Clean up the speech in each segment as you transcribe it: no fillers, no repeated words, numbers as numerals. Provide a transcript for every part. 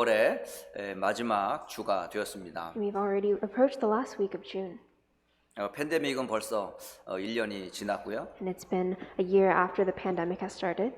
6월의 마지막 주가 되었습니다. We've already approached the last week of June, 팬데믹은 벌써 1년이 지났고요. and it's been a year after the pandemic has started.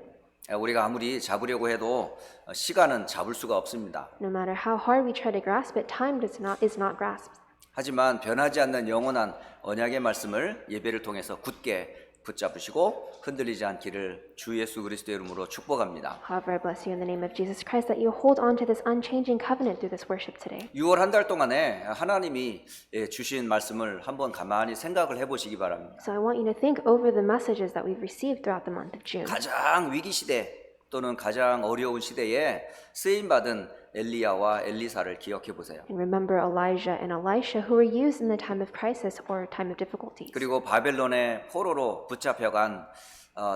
우리가 아무리 잡으려고 해도 시간은 잡을 수가 없습니다. No matter how hard we try to grasp it, time is not grasped. 하지만 변하지 않는 영원한 언약의 말씀을 예배를 통해서 굳게 붙잡으시고 흔들리지 않기를 주 예수 그리스도의 이름으로 축복합니다. However, I bless you in the name of Jesus Christ that you hold on to this unchanging covenant through this worship today. 6월 한 달 동안에 하나님이 주신 말씀을 한번 가만히 생각을 해보시기 바랍니다. So I want you to think over the messages that we've received throughout the month of June. 가장 위기 시대 또는 가장 어려운 시대에 쓰임받은 엘리야와 엘리사를 기억해 보세요. And remember Elijah and Elisha who were used in the time of crisis or time of difficulties. 그리고 바벨론의 포로로 붙잡혀간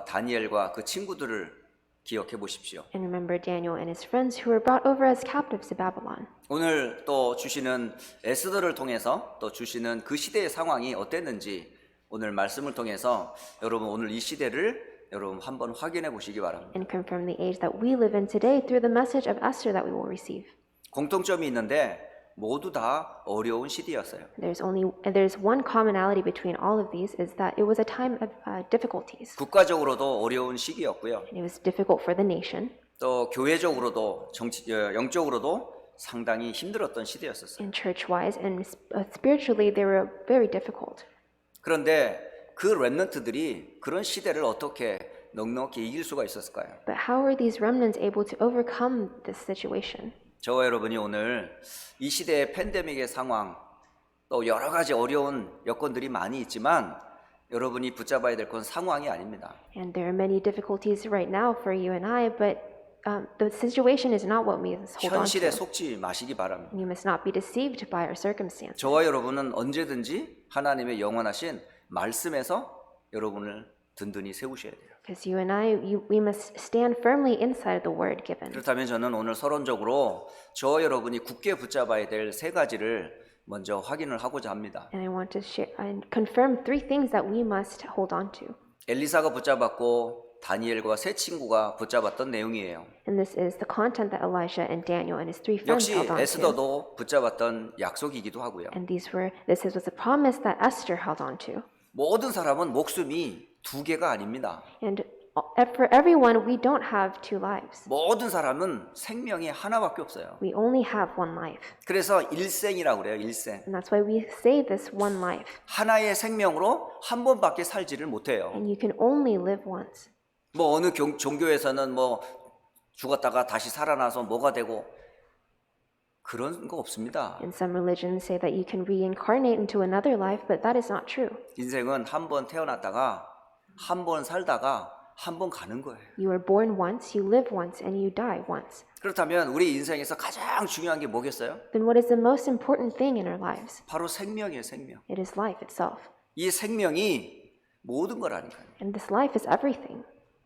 다니엘과 그 친구들을 기억해 보십시오. And remember Daniel and his friends who were brought over as captives to Babylon. 오늘 또 주시는 에스더를 통해서 또 주시는 그 시대의 상황이 어땠는지 오늘 말씀을 통해서 여러분 오늘 이 시대를 여러분 한번 확인해 보시기 바랍니다. And confirm the age that we live in today through the message of Esther that we will receive. 공통점이 있는데 모두 다 어려운 시대였어요. There's one commonality between all of these is that it was a time of difficulties. 국가적으로도 어려운 시기였고요. And it was difficult for the nation. 또 교회적으로도 영적으로도 상당히 힘들었던 시대였었어요. And church-wise and spiritually they were very difficult. 그런데 그 렘넌트들이 그런 시대를 어떻게 넉넉히 이길 수가 있었을까요? But how were these remnants able to overcome this situation? 저와 여러분이 오늘 이 시대의 팬데믹의 상황 또 여러 가지 어려운 여건들이 많이 있지만 여러분이 붙잡아야 될 건 상황이 아닙니다. And there are many difficulties right now for you and I, but the situation is not what we must hold on 현실에 to. 속지 마시기 바랍니다. You must not be deceived by our circumstances. 저와 여러분은 언제든지 하나님의 영원하신 말씀에서 여러분을 든든히 세우셔야 돼요. Because you and we must stand firmly inside the word given. 그렇다면 저는 오늘 서론적으로 저와 여러분이 굳게 붙잡아야 될 세 가지를 먼저 확인을 하고자 합니다. And I want to share and confirm three things that we must hold on to. 엘리사가 붙잡았고 다니엘과 세 친구가 붙잡았던 내용이에요. And this is the content that Elijah and Daniel and his three friends 역시 held on to. 에스더도 붙잡았던 약속이기도 하고요. And this was a promise that Esther held on to. 모든 사람은 목숨이 두 개가 아닙니다. And for everyone, we don't have two lives. 모든 사람은 생명이 하나밖에 없어요. We only have one life. 그래서 일생이라고 그래요. 일생. And that's why we say this one life. 하나의 생명으로 한 번밖에 살지를 못해요. And you can only live once. 뭐 어느 종교에서는 뭐 죽었다가 다시 살아나서 뭐가 되고 그런 거 없습니다. And some religions say that you can reincarnate into another life, but that is not true. 인생은 한 번 태어났다가 한 번 살다가 한 번 가는 거예요. You are born once, you live once, and you die once. 그렇다면 우리 인생에서 가장 중요한 게 뭐겠어요? Then what is the most important thing in our lives? 바로 생명이에요, 생명. It is life itself. 이 생명이 모든 거라니까요. And this life is everything.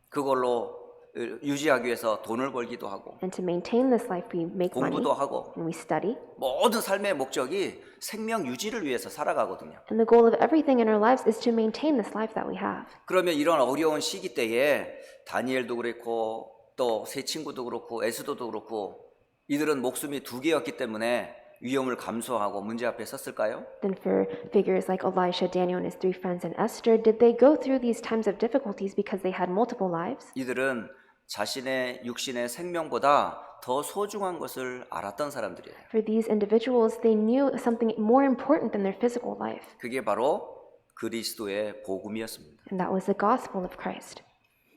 그걸로 유지하기 위해서 돈을 벌기도 하고 And to maintain this life, we make money 공부도 하고 and we study. 모든 삶의 목적이 생명 유지를 위해서 살아가거든요. And the goal of everything in our lives is to maintain this life that we have. 그러면 이런 어려운 시기 때에 다니엘도 그렇고 또 세 친구도 그렇고 에스더도 그렇고 이들은 목숨이 두 개였기 때문에 위험을 감수하고 문제 앞에 섰을까요? Then for figures like Elisha, Daniel, and his three friends, and Esther, did they go through these times of difficulties because they had multiple lives? 이들은 자신의 육신의 생명보다 더 소중한 것을 알았던 사람들이에요. For these individuals, they knew something more important than their physical life, 그게 바로 그리스도의 복음이었습니다. and that was the gospel of Christ.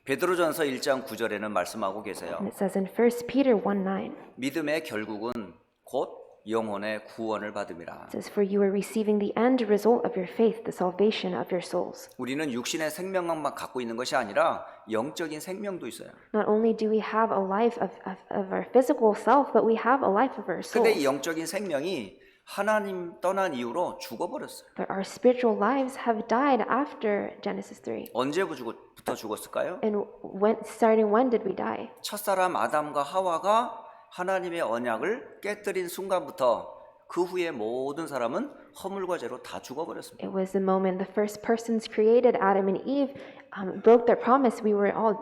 베드로전서 1장 9절에는 말씀하고 계세요. And it says in 1 Peter 1:9, 믿음의 결국은 곧 영혼의 구원을 받음이라. it says, "For you are receiving the end result of your faith, the salvation of your souls." 우리는 육신의 생명만 갖고 있는 것이 아니라 영적인 생명도 있어요. Not only do we have a life of our physical self, but we have a life of our 근데 이 souls. 영적인 생명이 하나님 떠난 이후로 죽어버렸어요. But our spiritual lives have died after Genesis 3. 언제부터 죽었을까요? And starting when did we die? 첫사람 아담과 하와가 하나님의 언약을 깨뜨린 순간부터 그 후에 모든 사람은 허물과 죄로 다 죽어버렸습니다. It was the moment the first persons created, Adam and Eve, broke their promise. We were all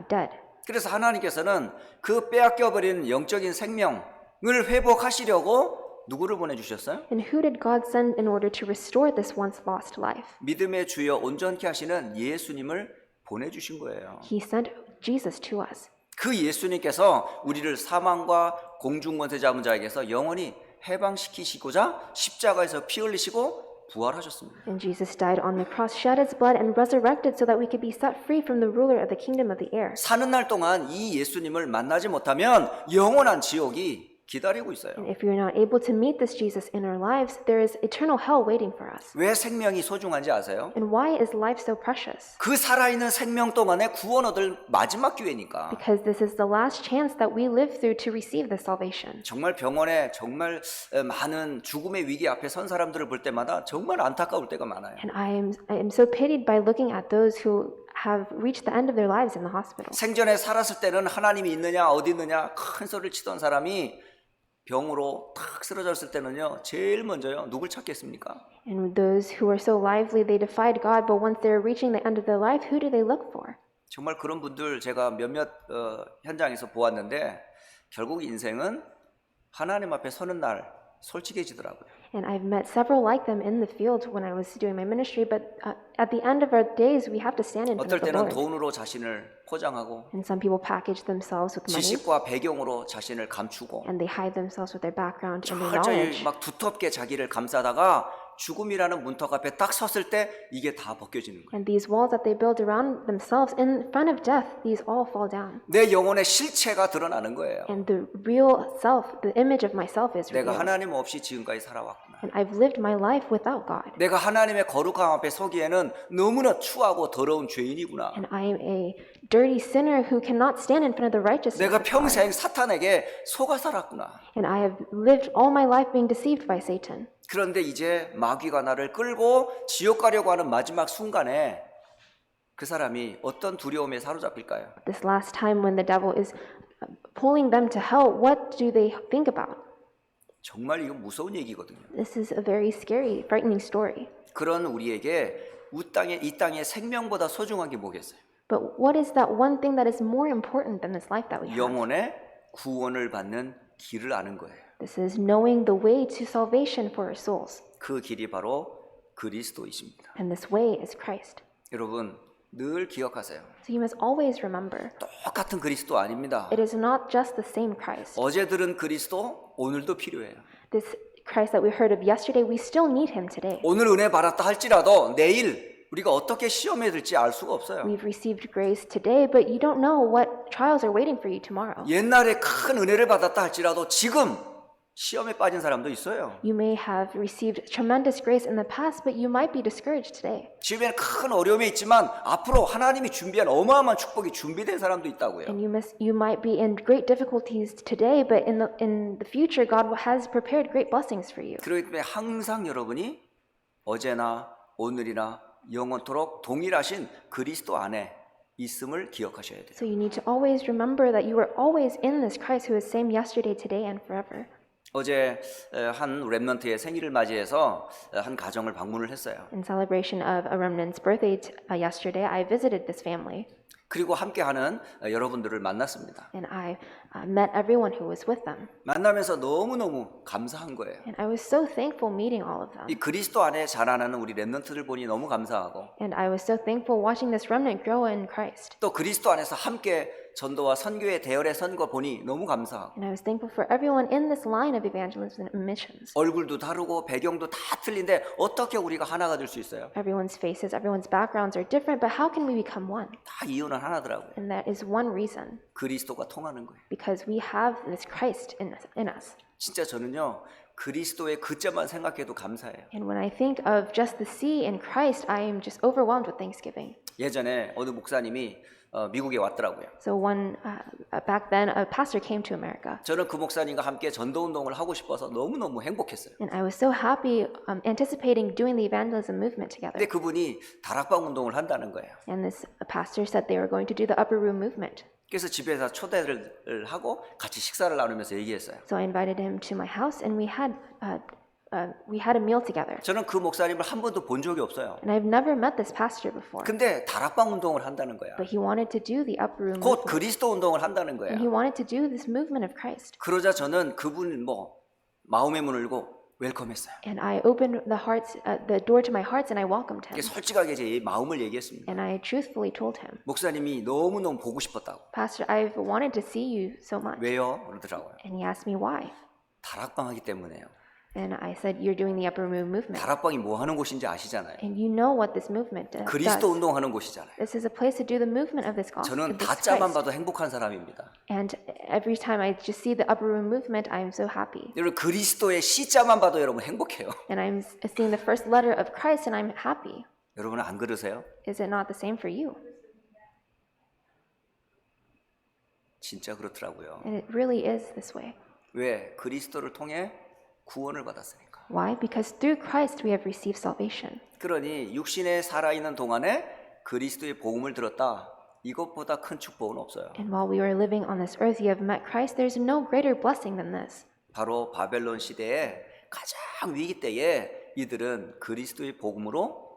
dead. 그래서 하나님께서는 그 빼앗겨버린 영적인 생명 회복하시려고 누구를 보내주셨어요? And who did God send in order to restore this once lost life? 믿음의 주여 온전케 하시는 예수님을 보내주신 거예요. He sent Jesus to us. 그 예수님께서 우리를 사망과 공중권세 잡은 자에게서 영원히 해방시키시고자 십자가에서 피 흘리시고 부활하셨습니다. And Jesus died on the cross, shed his blood, and resurrected so that we could be set free from the ruler of the kingdom of the air. 사는 날 동안 이 예수님을 만나지 못하면 영원한 지옥이 기다리고 있어요. And if we are not able to meet this Jesus in our lives, there is eternal hell waiting for us. 왜 생명이 소중한지 아세요? And why is life so precious? 그 살아있는 생명 동안에 구원 얻을 마지막 기회니까. Because this is the last chance that we live through to receive this salvation. 정말 병원에 정말 많은 죽음의 위기 앞에 선 사람들을 볼 때마다 정말 안타까울 때가 많아요. And I am so pitied by looking at those who have reached the end of their lives in the hospital. 생전에 살았을 때는 하나님이 있느냐 어디 있느냐 큰 소리를 치던 사람이 병으로 탁 쓰러졌을 때는요 제일 먼저요 누굴 찾겠습니까? And those who are so lively, they defied God, but once they're reaching the end of their life, who do they look for? 정말 그런 분들 제가 몇몇 현장에서 보았는데 결국 인생은 하나님 앞에 서는 날 솔직해지더라고요. And I've met several like them in the field when I was doing my ministry, but at the end of our days, we have to stand in front 어떨 of the 때는 Lord. 돈으로 자신을 포장하고 And some people package themselves with money, 지식과 배경으로 자신을 감추고 and they hide themselves with their background and their 철저히 knowledge. 막 두텁게 자기를 감싸다가 죽음이라는 문턱 앞에 딱 섰을 때 이게 다 벗겨지는 거예요. And these walls that they build around themselves in front of death, these all fall down. 내 영혼의 실체가 드러나는 거예요. And the real self, the image of myself is 내가 revealed. 하나님 없이 지금까지 살아왔구나. And I've lived my life without God. 내가 하나님의 거룩함 앞에 서기에는 너무나 추하고 더러운 죄인이구나. And I am a dirty sinner who cannot stand in front of the righteousness 내가 of God. 평생 사탄에게 속아 살았구나. And I have lived all my life being deceived by Satan. 그런데 이제 마귀가 나를 끌고 지옥 가려고 하는 마지막 순간에 그 사람이 어떤 두려움에 사로잡힐까요? This last time when the devil is pulling them to hell, what do they think about? 정말 이거 무서운 얘기거든요. This is a very scary, frightening story. 그런 우리에게 이 땅의 생명보다 소중한 게 뭐겠어요? But what is that one thing that is more important than this life that we have? 영혼의 구원을 받는 길을 아는 거예요. This is knowing the way to salvation for our souls. 그 길이 바로 그리스도이십니다. And this way is Christ. 여러분 늘 기억하세요. So you must always remember, 똑같은 그리스도 아닙니다. it is not just the same Christ. 어제 들은 그리스도 오늘도 필요해요. This Christ that we heard of yesterday, we still need him today. 오늘 은혜 받았다 할지라도 내일 우리가 어떻게 시험에 들지 알 수가 없어요. We've received grace today, but you don't know what trials are waiting for you tomorrow. 옛날에 큰 은혜를 받았다 할지라도 지금 시험에 빠진 사람도 있어요. You may have received tremendous grace in the past, but you might be discouraged today. 지금에는 큰 어려움이 있지만 앞으로 하나님이 준비한 어마어마한 축복이 준비된 사람도 있다고요. And you might be in great difficulties today, but in the future, God has prepared great blessings for you. 그렇기 때문에 항상 여러분이 어제나 오늘이나 영원토록 동일하신 그리스도 안에 있음을 기억하셔야 돼요. So you need to always remember that you are always in this Christ who is same yesterday, today, and forever. 어제 한 렘넌트의 생일을 맞이해서 한 가정을 방문을 했어요. In celebration of a remnant's birthday yesterday, I visited this family. 그리고 함께하는 여러분들을 만났습니다. And I met everyone who was with them. 만나면서 너무너무 감사한 거예요. And I was so thankful meeting all of them. 이 그리스도 안에 자라나는 우리 렘넌트들 보니 너무 감사하고 And I was so thankful watching this remnant grow in Christ. 또 그리스도 안에서 함께 전도와 선교의 대열에 선 거 보니 너무 감사하고 And I was thankful for everyone in this line of evangelism and missions. 얼굴도 다르고 배경도 다 틀린데 어떻게 우리가 하나가 될 수 있어요? Everyone's faces, everyone's backgrounds are different, but how can we become one? 다 이유는 하나더라고요. And that is one reason, 그리스도가 통하는 거예요. because we have this Christ in us. 진짜 저는요 그리스도의 그자만 생각해도 감사해요. And when I think of just the C in Christ, I am just overwhelmed with thanksgiving. 예전에 어느 목사님이 미국에 왔더라고요. So back then, a pastor came to America. 저는 그 목사님과 함께 전도 운동을 하고 싶어서 너무너무 행복했어요. And I was so happy anticipating doing the evangelism movement together. 근데 그분이 다락방 운동을 한다는 거예요. And this pastor said they were going to do the upper room movement. 그래서 집에서 초대를 하고 같이 식사를 나누면서 얘기했어요. So I invited him to my house and we had we had a meal together. 저는 그 목사님을 한 번도 본 적이 없어요. And I've never met this pastor before. 근데 다락방 운동을 한다는 거야. But he wanted to do the upper room 곧 movement. 그리스도 운동을 한다는 거야. And he wanted to do this movement of Christ. 그러자 저는 그분 마음의 문을 열고 웰컴했어요. And I opened the door to my hearts and I welcomed him. 솔직하게 제 마음을 얘기했습니다. And I truthfully told him, 목사님이 너무너무 보고 싶었다고. Pastor, I've wanted to see you so much. 왜요? 그러더라고요. And he asked me why. 다락방 하기 때문에요. And I said, you're doing the upper room movement. 다락방이 뭐 하는 곳인지 아시잖아요. And you know what this movement does. 그리스도 운동하는 곳이잖아요. This is a place to do the movement of this gospel. 저는 of this 다짜만 Christ. 봐도 행복한 사람입니다. And every time I just see the upper room movement, I am so happy. 여러분 그리스도의 C자만 봐도 여러분 행복해요. And I'm seeing the first letter of Christ and I'm happy. 여러분은 안 그러세요? Is it not the same for you? 진짜 그렇더라고요. And it really is this way. 왜? 그리스도를 통해 구원을 받았으니까. Why? Because through Christ we have received salvation. 그러니 육신에 살아있는 동안에 그리스도의 복음을 들었다. 이것보다 큰 축복은 없어요. And while we were living on this earth, you have met Christ. There's no greater blessing than this. 바로 바벨론 시대에 가장 위기 때에 이들은 그리스도의 복음으로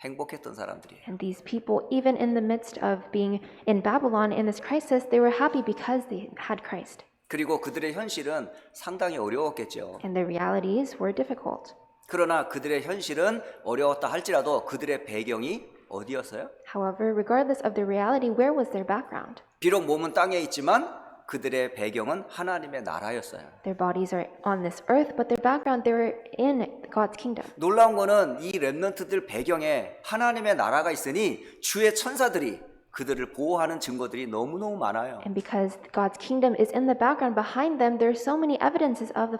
행복했던 사람들이에요. And these people, even in the midst of being in Babylon in this crisis, they were happy because they had Christ. 그리고 그들의 현실은 상당히 어려웠겠죠. And the realities were difficult. 그러나 그들의 현실은 어려웠다 할지라도 그들의 배경이 어디였어요? However, regardless of the reality, where was their background? 비록 몸은 땅에 있지만 그들의 배경은 하나님의 나라였어요. Their bodies are on this earth, but their background, they were in God's kingdom. 놀라운 거는 이 렘넌트들 배경에 하나님의 나라가 있으니 주의 천사들이 그들을 보호하는 증거들이 너무너무 많아요. And because God's kingdom is in the background behind them, there are so many evidences of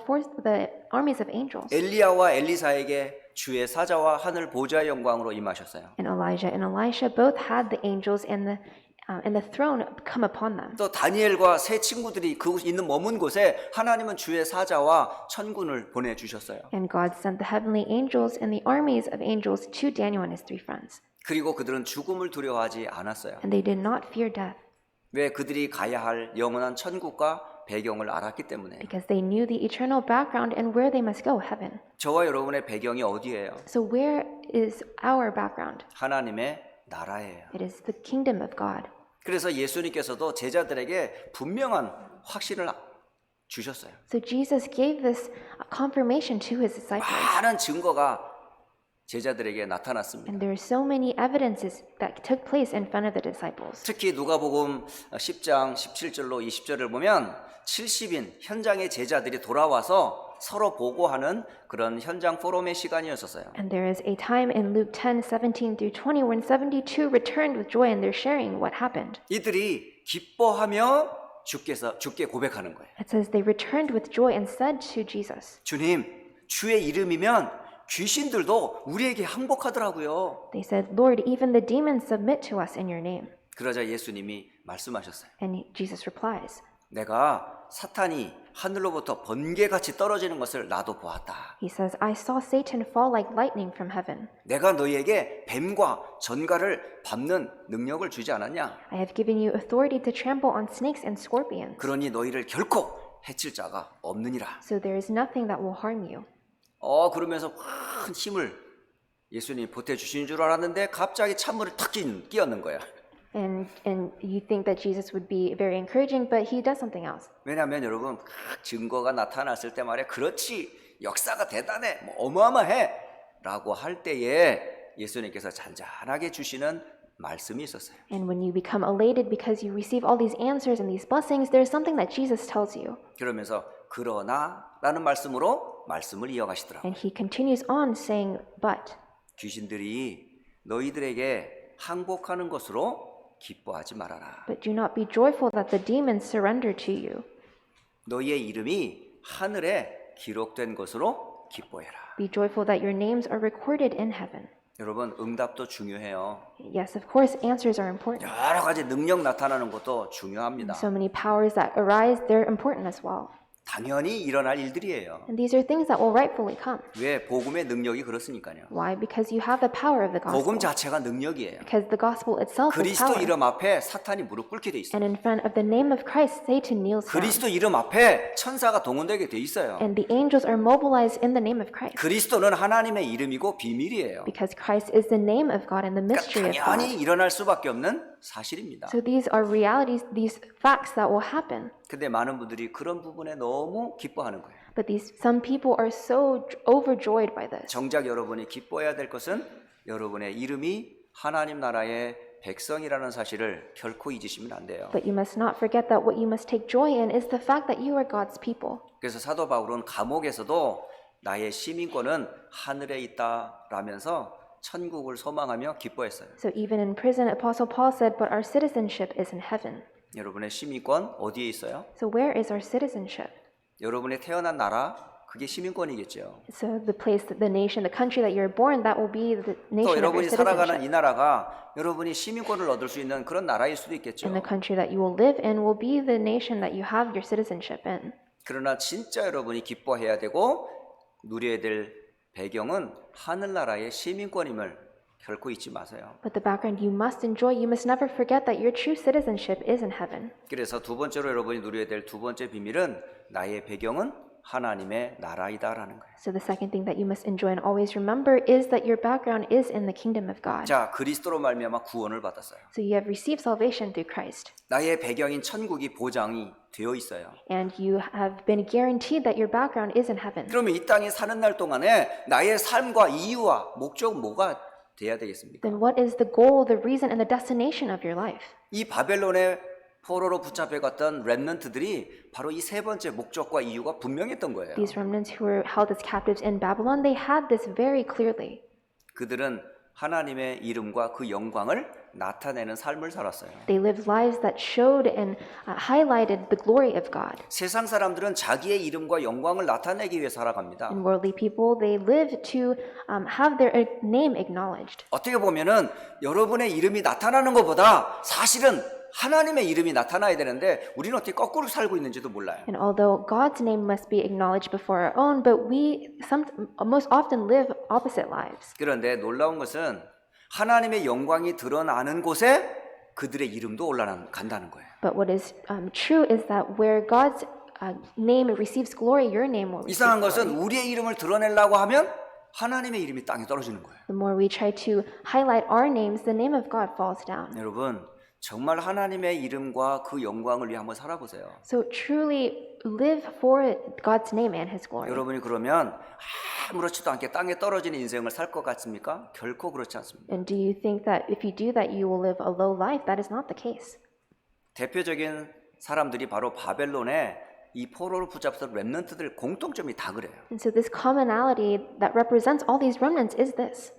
the armies of angels. 엘리야와 엘리사에게 주의 사자와 하늘 보좌의 영광으로 임하셨어요. And Elijah and Elisha both had the angels and the throne come upon them. 또 다니엘과 세 친구들이 그 있는 머문 곳에 하나님은 주의 사자와 천군을 보내주셨어요. And God sent the heavenly angels and the armies of angels to Daniel and his three friends. 그리고 그들은 죽음을 두려워하지 않았어요. And they did not fear death 왜? 그들이 가야 할 영원한 천국과 배경을 알았기 때문에. because they knew the eternal background and where they must go, heaven. 저와 여러분의 배경이 어디예요? So where is our background? 하나님의 나라예요. It is the kingdom of God. 그래서 예수님께서도 제자들에게 분명한 확신을 주셨어요. So Jesus gave this confirmation to his disciples. 많은 증거가 제자들에게 나타났습니다. And there are so many evidences that took place in front of the disciples. 특히 누가복음 10장 17절로 20절을 보면 70인 현장의 제자들이 돌아와서 서로 보고하는 그런 현장 포럼의 시간이었었어요. And there is a time in Luke 10:17 through 20 when 72 returned with joy and they're sharing what happened. 이들이 기뻐하며 주께 고백하는 거예요. It says they returned with joy and said to Jesus, 주님, 주의 이름이면 귀신들도 우리에게 항복하더라고요. they said, Lord, even the demons submit to us in your name. 그러자 예수님이 말씀하셨어요. And Jesus replies, 내가 사탄이 하늘로부터 번개같이 떨어지는 것을 나도 보았다. he says, I saw Satan fall like lightning from heaven. 내가 너희에게 뱀과 전갈을 밟는 능력을 주지 않았냐? I have given you authority to trample on snakes and scorpions. 그러니 너희를 결코 해칠 자가 없느니라. So there is nothing that will harm you. 그러면서 큰 힘을 예수님이 보태주신 줄 알았는데 갑자기 찬물을 탁 끼얹는 거야. And you think that Jesus would be very encouraging, but he does something else. 왜냐하면 여러분 증거가 나타났을 때 말이야. 그렇지, 역사가 대단해, 어마어마해 라고 할 때에 예수님께서 잔잔하게 주시는 말씀이 있었어요. And when you become elated because you receive all these answers and these blessings, there's something that Jesus tells you. 그러면서 그러나 라는 말씀으로 말씀을 이어가시더라고요. And he continues on saying, but 귀신들이 너희들에게 항복하는 것으로 기뻐하지 말아라. do not be joyful that the demons surrender to you. 너희의 이름이 하늘에 기록된 것으로 기뻐해라. Be joyful that your names are recorded in heaven. 여러분 응답도 중요해요. Yes, of course, answers are important. 여러 가지 능력 나타나는 것도 중요합니다. So many powers that arise, they're important as well. 당연히 일어날 일들이에요. And these are things that will rightfully come. 왜? 복음의 능력이 그렇으니까요. Why? Because you have the power of the gospel. 복음 자체가 능력이에요. Because the gospel itself is 그리스도 power. 이름 앞에 사탄이 무릎 꿇게 돼 있어요. And in front of the name of Christ, Satan kneels down. 그리스도 이름 앞에 천사가 동원되게 돼 있어요. And the angels are mobilized in the name of Christ. 그리스도는 하나님의 이름이고 비밀이에요. Because Christ is the name of God and the mystery of 그러니까 당연히 God. 일어날 수밖에 없는 사실입니다. So these are realities, these facts that will happen. 근데 많은 분들이 그런 부분에 너무 기뻐하는 거예요. But some people are so overjoyed by this. 정작 여러분이 기뻐해야 될 것은 여러분의 이름이 하나님 나라의 백성이라는 사실을 결코 잊으시면 안 돼요. But you must not forget that what you must take joy in is the fact that you are God's people. 그래서 사도 바울은 감옥에서도 나의 시민권은 하늘에 있다라면서 천국을 소망하며 기뻐했어요. So even in prison, Apostle Paul said, but our citizenship is in heaven. 여러분의 시민권 어디에 있어요? So where is our citizenship? 여러분의 태어난 나라 그게 시민권이겠죠. So the place, the nation, the country that you're born, that will be the 또 nation of your 여러분이 살아가는 이 citizenship. 나라가 여러분이 시민권을 얻을 수 있는 그런 나라일 수도 있겠죠. And the country that you will live in will be the nation that you have your citizenship in. 그러나 진짜 여러분이 기뻐해야 되고 누려야 될 배경은 하늘나라의 시민권임을 결코 잊지 마세요. But the background you must enjoy, you must never forget that your true citizenship is in heaven. 그래서 두 번째로 여러분이 누려야 될 두 번째 비밀은 나의 배경은 하나님의 나라이다라는 거예요. So the second thing that you must enjoy and always remember is that your background is in the kingdom of God. 자, 그리스도로 말미암아 구원을 받았어요. So you have received salvation through Christ. 나의 배경인 천국이 보장이 되어 있어요. And you have been guaranteed that your background is in heaven. 그러면 이 땅에 사는 날 동안에 나의 삶과 이유와 목적은 뭐가 돼야 되겠습니까? Then what is the goal, the reason, and the destination of your life? 이 바벨론의 포로로 붙잡혀갔던 렘넌트들이 바로 이 세 번째 목적과 이유가 분명했던 거예요. These remnants who were held as captives in Babylon, they had this very clearly. 그들은 하나님의 이름과 그 영광을 나타내는 삶을 살았어요. They lived lives that showed and highlighted the glory of God. 세상 사람들은 자기의 이름과 영광을 나타내기 위해 살아갑니다. And worldly people, they live to have their name acknowledged. 어떻게 보면은 여러분의 이름이 나타나는 것보다 사실은 하나님의 이름이 나타나야 되는데 우리는 어떻게 거꾸로 살고 있는지도 몰라요. And although God's name must be acknowledged before our own, but we most often live opposite lives. 그런데 놀라운 것은 하나님의 영광이 드러나는 곳에 그들의 이름도 올라간다는 거예요. But what is true is that where God's name receives glory, your name will receive 이상한 glory. 것은 우리의 이름을 드러내려고 하면 하나님의 이름이 땅에 떨어지는 거예요. The more we try to highlight our names, the name of God falls down. 여러분 정말 하나님의 이름과 그 영광을 위해 한번 살아보세요. So truly live for God's name and His glory. 여러분이 그러면 아무렇지도 않게 땅에 떨어지는 인생을 살 것 같습니까? 결코 그렇지 않습니다. And do you think that if you do that, you will live a low life? That is not the case. 대표적인 사람들이 바로 바벨론의 이 포로로 붙잡혔던 렘넌트들 공통점이 다 그래요. And so this commonality that represents all these remnants is this.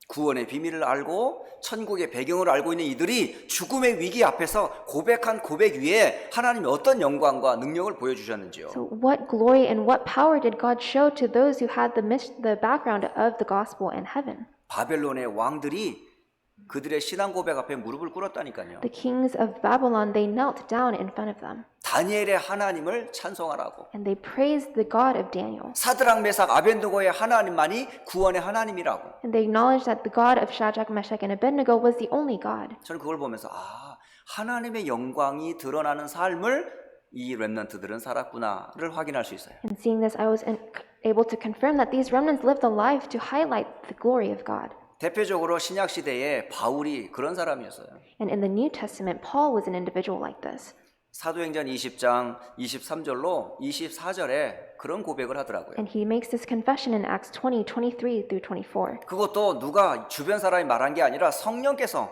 구원의 비밀을 알고 천국의 배경을 알고 있는 이들이 죽음의 위기 앞에서 고백한 고백 위에 하나님이 어떤 영광과 능력을 보여주셨는지요. So what glory and what power did God show to those who had the background of the gospel in heaven? 바벨론의 왕들이 그들의 신앙 고백 앞에 무릎을 꿇었다니까요. The kings of Babylon, they knelt down in front of them. 다니엘의 하나님을 찬송하라고. And they praised the God of Daniel. 사드락 메삭 아벤느고의 하나님만이 구원의 하나님이라고. And they acknowledged that the God of Shadrach, Meshach, and Abednego was the only God. 저는 그걸 보면서 하나님의 영광이 드러나는 삶을 이 렘넌트들은 살았구나를 확인할 수 있어요. And seeing this, I was able to confirm that these remnants lived a life to highlight the glory of God. 대표적으로 신약 시대에 바울이 그런 사람이었어요. And in the New Testament, Paul was an individual like this. 사도행전 20장 23절로 24절에 그런 고백을 하더라고요. And he makes this confession in Acts 20, 23 through 24. 그것도 누가 주변 사람이 말한 게 아니라 성령께서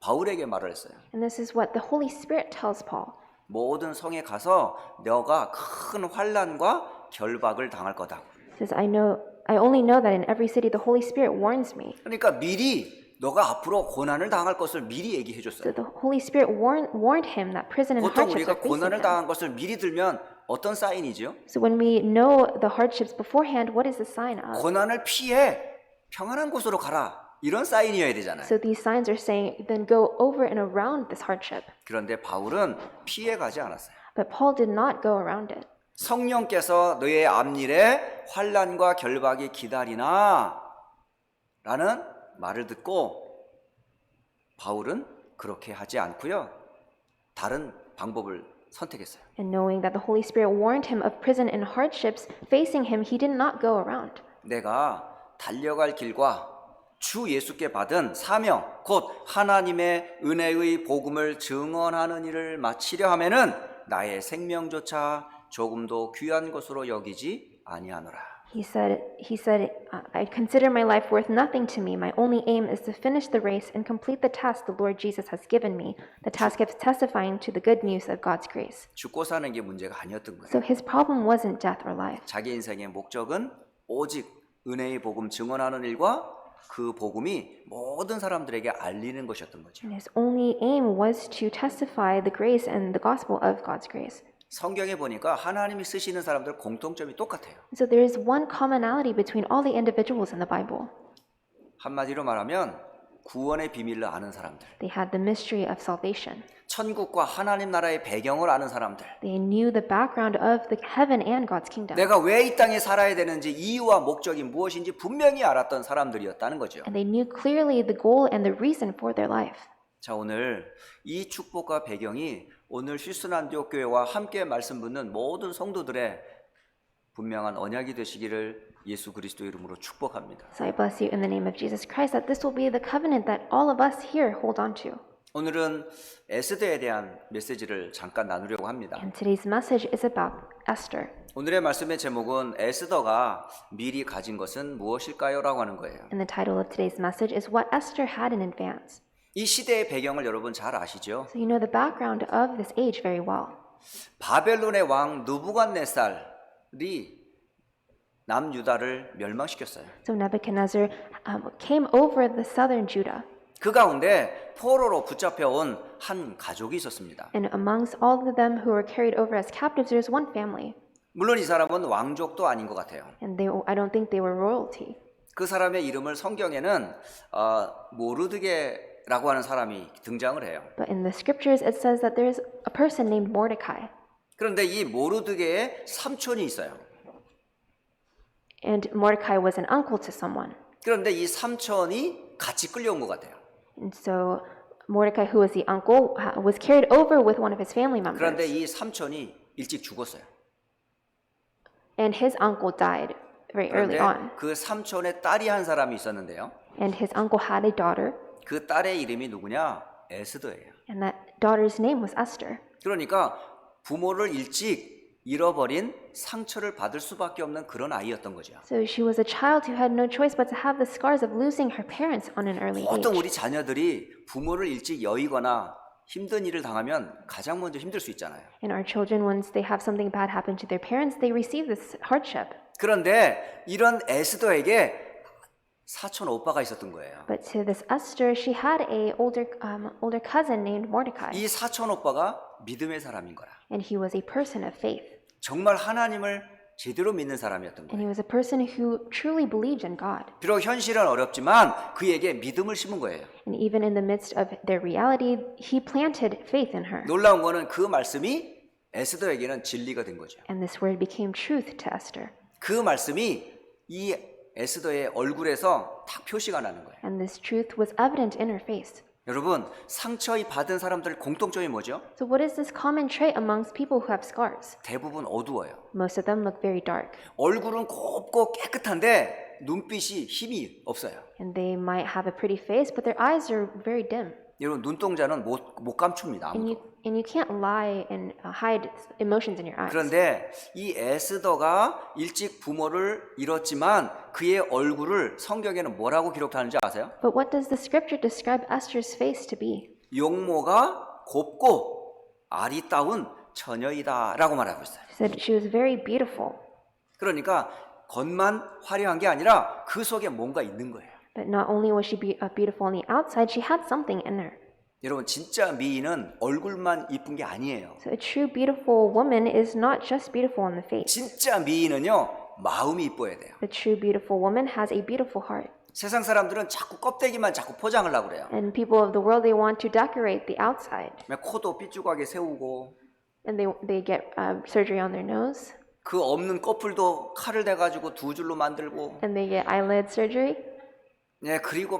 바울에게 말을 했어요. And this is what the Holy Spirit tells Paul. 모든 성에 가서 너가 큰 환난과 결박을 당할 거다. He says, I only know that in every city the Holy Spirit warns me. 그러니까 미리 너가 앞으로 고난을 당할 것을 미리 얘기해 So 줬어요. the Holy Spirit warned him that prison and 보통 hardships 우리가 are facing 고난을 him. 당한 것을 미리 들면 어떤 사인이죠? So when we know the hardships beforehand, what is the sign of? 고난을 피해 평안한 곳으로 가라. 이런 사인이어야 되잖아요. So these signs are saying, then go over and around this hardship. 그런데 바울은 피해 가지 않았어요. But Paul did not go around it. 성령께서 너의 앞일에 환난과 결박이 기다리나 라는 말을 듣고 바울은 그렇게 하지 않고요. 다른 방법을 선택했어요. And knowing that the Holy Spirit warned him of prison and hardships facing him, he did not go around. 내가 달려갈 길과 주 예수께 받은 사명, 곧 하나님의 은혜의 복음을 증언하는 일을 마치려 하면은 나의 생명조차 조금도 귀한 것으로 여기지 아니하노라. He said, I consider my life worth nothing to me. My only aim is to finish the race and complete the task the Lord Jesus has given me, the task of testifying to the good news of God's grace. 죽고 사는 게 문제가 아니었던 거예요. So his problem wasn't death or life. 자기 인생의 목적은 오직 은혜의 복음 증언하는 일과 그 복음이 모든 사람들에게 알리는 것이었던 거죠. And his only aim was to testify the grace and the gospel of God's grace. 성경에 보니까 하나님이 쓰시는 사람들 공통점이 똑같아요. So there is one commonality between all the individuals in the Bible. 한마디로 말하면 구원의 비밀을 아는 사람들, They had the mystery of salvation. 천국과 하나님 나라의 배경을 아는 사람들, They knew the background of the heaven and God's kingdom. 내가 왜 이 땅에 살아야 되는지 이유와 목적이 무엇인지 분명히 알았던 사람들이었다는 거죠. And they knew clearly the goal and the reason for their life. 자, 오늘 이 축복과 배경이 오늘 휴스턴 안디옥 교회와 함께 말씀 듣는 모든 성도들의 분명한 언약이 되시기를 예수 그리스도 이름으로 축복합니다. So I bless you in the name of Jesus Christ that this will be the covenant that all of us here hold on to. 오늘은 에스더에 대한 메시지를 잠깐 나누려고 합니다. And today's message is about Esther. 오늘의 말씀의 제목은 에스더가 미리 가진 것은 무엇일까요? 라고 하는 거예요. And the title of today's message is What Esther Had in Advance. 이 시대의 배경을 여러분 잘 아시죠? So you know the background of this age very well. 바벨론의 왕 느부갓네살이 남유다를 멸망시켰어요. So Nebuchadnezzar came over the southern Judah. 그 가운데 포로로 붙잡혀온 한 가족이 있었습니다. And amongst all of them who were carried over as captives, there's one family. 물론 이 사람은 왕족도 아닌 것 같아요. And I don't think they were royalty. 그 사람의 이름을 성경에는 모르드게라고 하는 사람이 등장을 해요. But in the scriptures, it says that there's a person named Mordecai. 그런데 이 모르드게의 삼촌이 있어요. And Mordecai was an uncle to someone. 그런데 이 삼촌이 같이 끌려온 것 같아요. And so Mordecai, who was the uncle, was carried over with one of his family members. 그런데 이 삼촌이 일찍 죽었어요. And his uncle died very early 그런데 on. 그 삼촌의 딸이 한 사람이 있었는데요. And his uncle had a daughter, 그 딸의 이름이 누구냐? 에스더예요. and that daughter's name was Esther. 그러니까 부모를 일찍 잃어버린 상처를 받을 수밖에 없는 그런 아이였던 거죠. So she was a child who had no choice but to have the scars of losing her parents on an early 보통 age. 우리 자녀들이 부모를 일찍 여의거나 힘든 일을 당하면 가장 먼저 힘들 수 있잖아요. And our children, once they have something bad happen to their parents, they receive this hardship. 그런데 이런 에스더에게 사촌 오빠가 있었던 거예요. But to this Esther, she had a older cousin named Mordecai, 이 사촌 오빠가 믿음의 사람인 거라. and he was a person of faith. 정말 하나님을 제대로 믿는 사람이었던 And 거예요. he was a person who truly believed in God. 비록 현실은 어렵지만 그에게 믿음을 심은 거예요. And even in the midst of their reality, he planted faith in her. 놀라운 거는 그 말씀이 에스더에게는 진리가 된 거죠. And this word became truth to Esther. 그 말씀이 이 에스더의 얼굴에서 딱 표시가 나는 거예요. And this truth was evident in her face. 여러분, 상처 받은 사람들 공통점이 뭐죠? So what is this common trait amongst people who have scars? 대부분 어두워요. Most of them look very dark. 얼굴은 곱고 깨끗한데 눈빛이 힘이 없어요. And they might have a pretty face, but their eyes are very dim. 여러분, 눈동자는 못 감춥니다. 아무도. And you can't lie and hide emotions in your eyes. 그런데 이 에스더가 일찍 부모를 잃었지만 그의 얼굴을 성경에는 뭐라고 기록하는지 아세요? But what does the scripture describe Esther's face to be? 용모가 곱고 아리따운 처녀이다라고 말하고 있어요. She said she was very beautiful. 그러니까 겉만 화려한 게 아니라 그 속에 뭔가 있는 거예요. But not only was she beautiful on the outside, she had something in her. 여러분, 진짜 미인은 얼굴만 이쁜 게 아니에요. So a true beautiful woman is not just beautiful on the face. 진짜 미인은요, 마음이 이뻐야 돼요. The true beautiful woman has a beautiful heart. 세상 사람들은 자꾸 껍데기만 자꾸 포장을 하려고 그래요. And people of the world, they want to decorate the outside. 코도 삐죽하게 세우고 And they get surgery on their nose. 그 없는 꺼풀도 칼을 대가지고 두 줄로 만들고, and they get eyelid surgery. 예, 그리고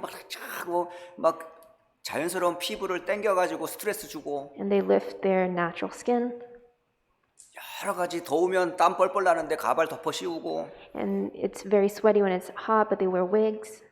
막 자연스러운 피부를 당겨가지고 스트레스 주고, And they lift their natural skin. 여러 가지 더우면 땀 뻘뻘 나는데 가발 덮어 씌우고, And it's very sweaty when it's hot, but they wear wigs.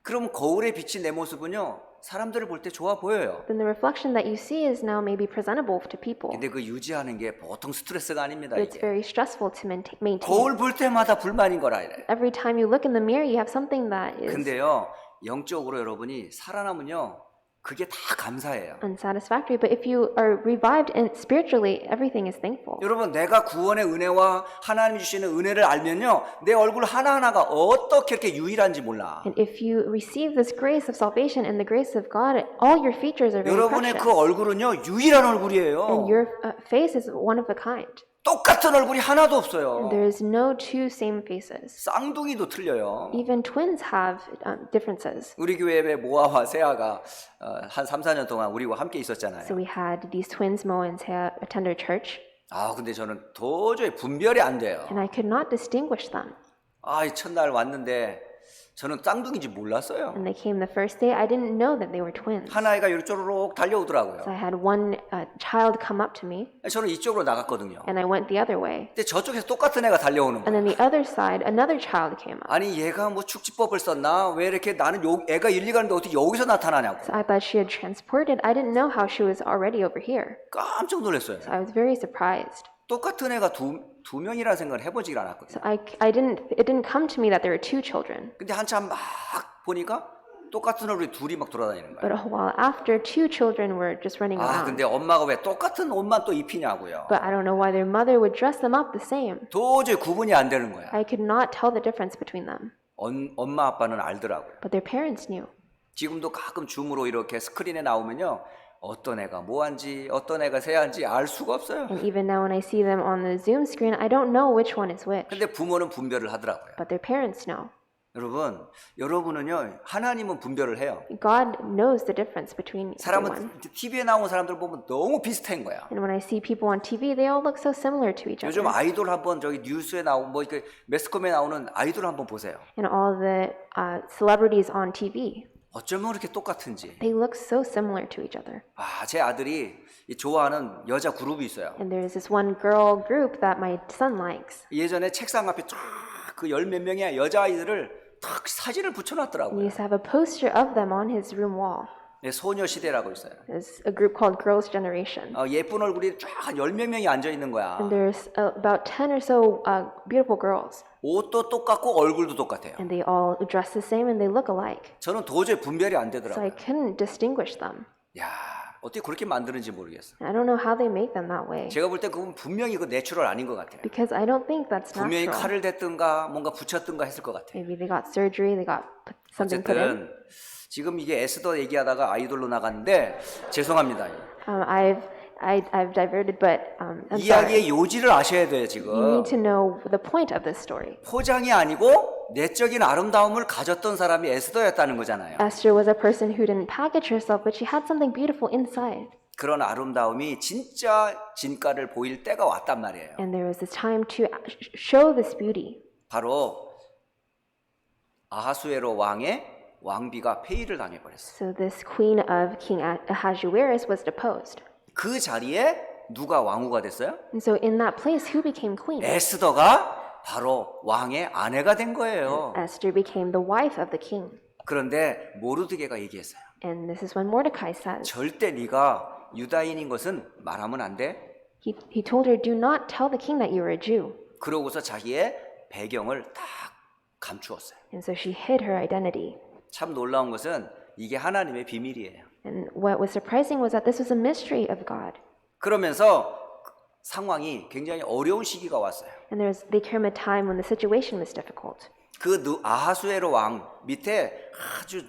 그럼 거울에 비친 내 모습은요, 사람들을 볼 때 좋아 보여요. Then the reflection that you see is now maybe presentable to people. 근데 그 유지하는 게 보통 스트레스가 아닙니다, But it's 이게. very stressful to maintain. 거울 볼 때마다 불만인 거라 이래. Every time you look in the mirror, you have something that is 근데요, 영적으로 여러분이 살아남으면요, 그게 다 감사해요. unsatisfactory. But if you are revived and spiritually, everything is thankful. 여러분, 내가 구원의 은혜와 하나님이 주시는 은혜를 알면요, 내 얼굴 하나하나가 어떻게 이렇게 유일한지 몰라. And if you receive this grace of salvation and the grace of God, all your features are very 여러분의 precious. 그 얼굴은요, 유일한 And 얼굴이에요. your face is one of a kind. 똑같은 얼굴이 하나도 And 없어요. there is no two same faces. 쌍둥이도 틀려요. Even twins have differences. 우리 교회에 모아와 세아가 한 3, 4년 동안 우리와 함께 있었잖아요. So we had these twins, Mo and Tea, attend our church, 아, 근데 저는 도저히 분별이 안 돼요. and I could not distinguish them. 아, 이 첫날 왔는데 저는 쌍둥이인지 몰랐어요. And they came the first day. I didn't know that they were twins. 하나이가 이쪽으로 달려오더라고요. So I had one child come up to me, 저는 이쪽으로 나갔거든요. and I went the other way. 근데 저쪽에서 똑같은 애가 달려오는 And 거예요. then the other side, another child came up. 아니 얘가 뭐 축지법을 썼나? 왜 이렇게 나는 애가 일리 가는데 어떻게 여기서 나타나냐고. So I thought she had transported. I didn't know how she was already over here. 깜짝 놀랐어요. So I was very surprised. 똑같은 애가 두 명이라는 생각을 해보질 않았거든요. So it didn't come to me that there were two children. 근데 한참 막 보니까 똑같은 얼굴이 둘이 막 돌아다니는 But 거예요. a while after, two children were just running 아, around. 근데 엄마가 왜 똑같은 옷만 또 입히냐고요. But I don't know why their mother would dress them up the same. 도저히 구분이 안 되는 거야. I could not tell the difference between them. 엄마 아빠는 알더라고요. But their parents knew. 지금도 가끔 줌으로 이렇게 스크린에 나오면요, 어떤 애가 뭐한지 어떤 애가 새한지 알 수가 없어요. And even now when I see them on the Zoom screen, I don't know which one is which. 근데 부모는 분별을 하더라고요. But their parents know. 여러분은요, 하나님은 분별을 해요. God knows the difference between everyone. 사람은 TV에 나온 사람들 보면 너무 비슷한 거야. And when I see people on TV, they all look so similar to each 요즘 other. 아이돌 한번 저기 뉴스에 나오고 뭐 이렇게 매스컴에 나오는 아이돌 한번 보세요. And all the celebrities on TV, 어쩌면 그렇게 똑같은지. they look so similar to each other. 아, 제 아들이 좋아하는 여자 그룹이 있어요. And there's this one girl group that my son likes. 예전에 책상 앞에 쫙 그 열 몇 명의 여자아이들을 딱 사진을 He 붙여놨더라고요. used to have a poster of them on his room wall. 네, 소녀시대라고 있어요. There's a group called Girls' Generation. 예쁜 얼굴이 쫙 한 열 몇 명이 앉아 있는 거야. And there's about 10 or so beautiful girls. 옷도 똑같고 얼굴도 똑같아요. And they all dress the same and they look alike. 저는 도저히 분별이 안 So 되더라고요. I couldn't distinguish them. 야, 어떻게 그렇게 만드는지 모르겠어. I don't know how they make them that way. 제가 볼 때 그건 분명히 그 내추럴 아닌 것 같아요. Because I don't think that's 분명히 natural. 칼을 댔든가 뭔가 붙였든가 했을 것 같아요. Maybe they got surgery, they got something put in. 어쨌든 지금 이게 에스더 얘기하다가 아이돌로 나갔는데 죄송합니다. I've diverted, but I'm sorry. 이야기의 요지를 아셔야 돼요, You 지금. need to know the point of this story. 포장이 아니고 내적인 아름다움을 가졌던 사람이 에스더였다는 거잖아요. Esther was a person who didn't package herself, but she had something beautiful inside. 그런 아름다움이 진짜 진가를 보일 때가 왔단 말이에요. And there was this time to show this beauty. 바로 아하수에로 왕의 왕비가 폐위를 당해버렸어요. So this queen of King Ahasuerus was deposed. 그 자리에 누가 왕후가 됐어요? And so in that place, who became queen? 에스더가 바로 왕의 아내가 된 거예요. Esther became the wife of the king. 그런데 모르드게가 얘기했어요. And this is when Mordecai says, 절대 네가 유다인인 것은 말하면 안 돼. he told her, do not tell the king that you are a Jew. 그러고서 자기의 배경을 딱 감추었어요. And so she hid her identity. 참 놀라운 것은 이게 하나님의 비밀이에요. And what was surprising was that this was a mystery of God. 그러면서 상황이 굉장히 어려운 시기가 왔어요. And there came a time when the situation was difficult. 그 아하수에로 왕 밑에 아주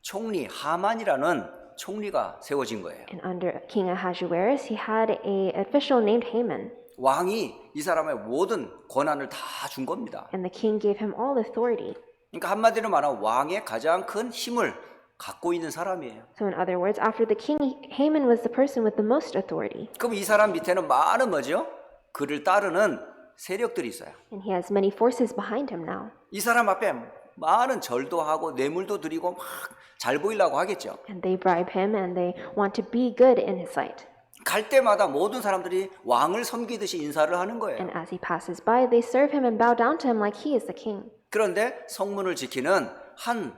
총리 하만이라는 총리가 세워진 거예요. And under King Ahasuerus, he had an official named Haman. 왕이 이 사람의 모든 권한을 다 준 겁니다. And the king gave him all authority. 그러니까 한마디로 말하면 왕의 가장 큰 힘을 갖고 있는 사람이에요. So in other words, after the king, Haman was the person with the most authority. 그럼 이 사람 밑에는 많은 뭐죠? 그를 따르는 세력들이 있어요. And he has many forces behind him now. 이 사람 앞에 많은 절도 하고 뇌물도 드리고 막 잘 보이려고 하겠죠. And they bribe him and they want to be good in his sight. 갈 때마다 모든 사람들이 왕을 섬기듯이 인사를 하는 거예요. And as he passes by, they serve him and bow down to him like he is the king. 그런데 성문을 지키는 한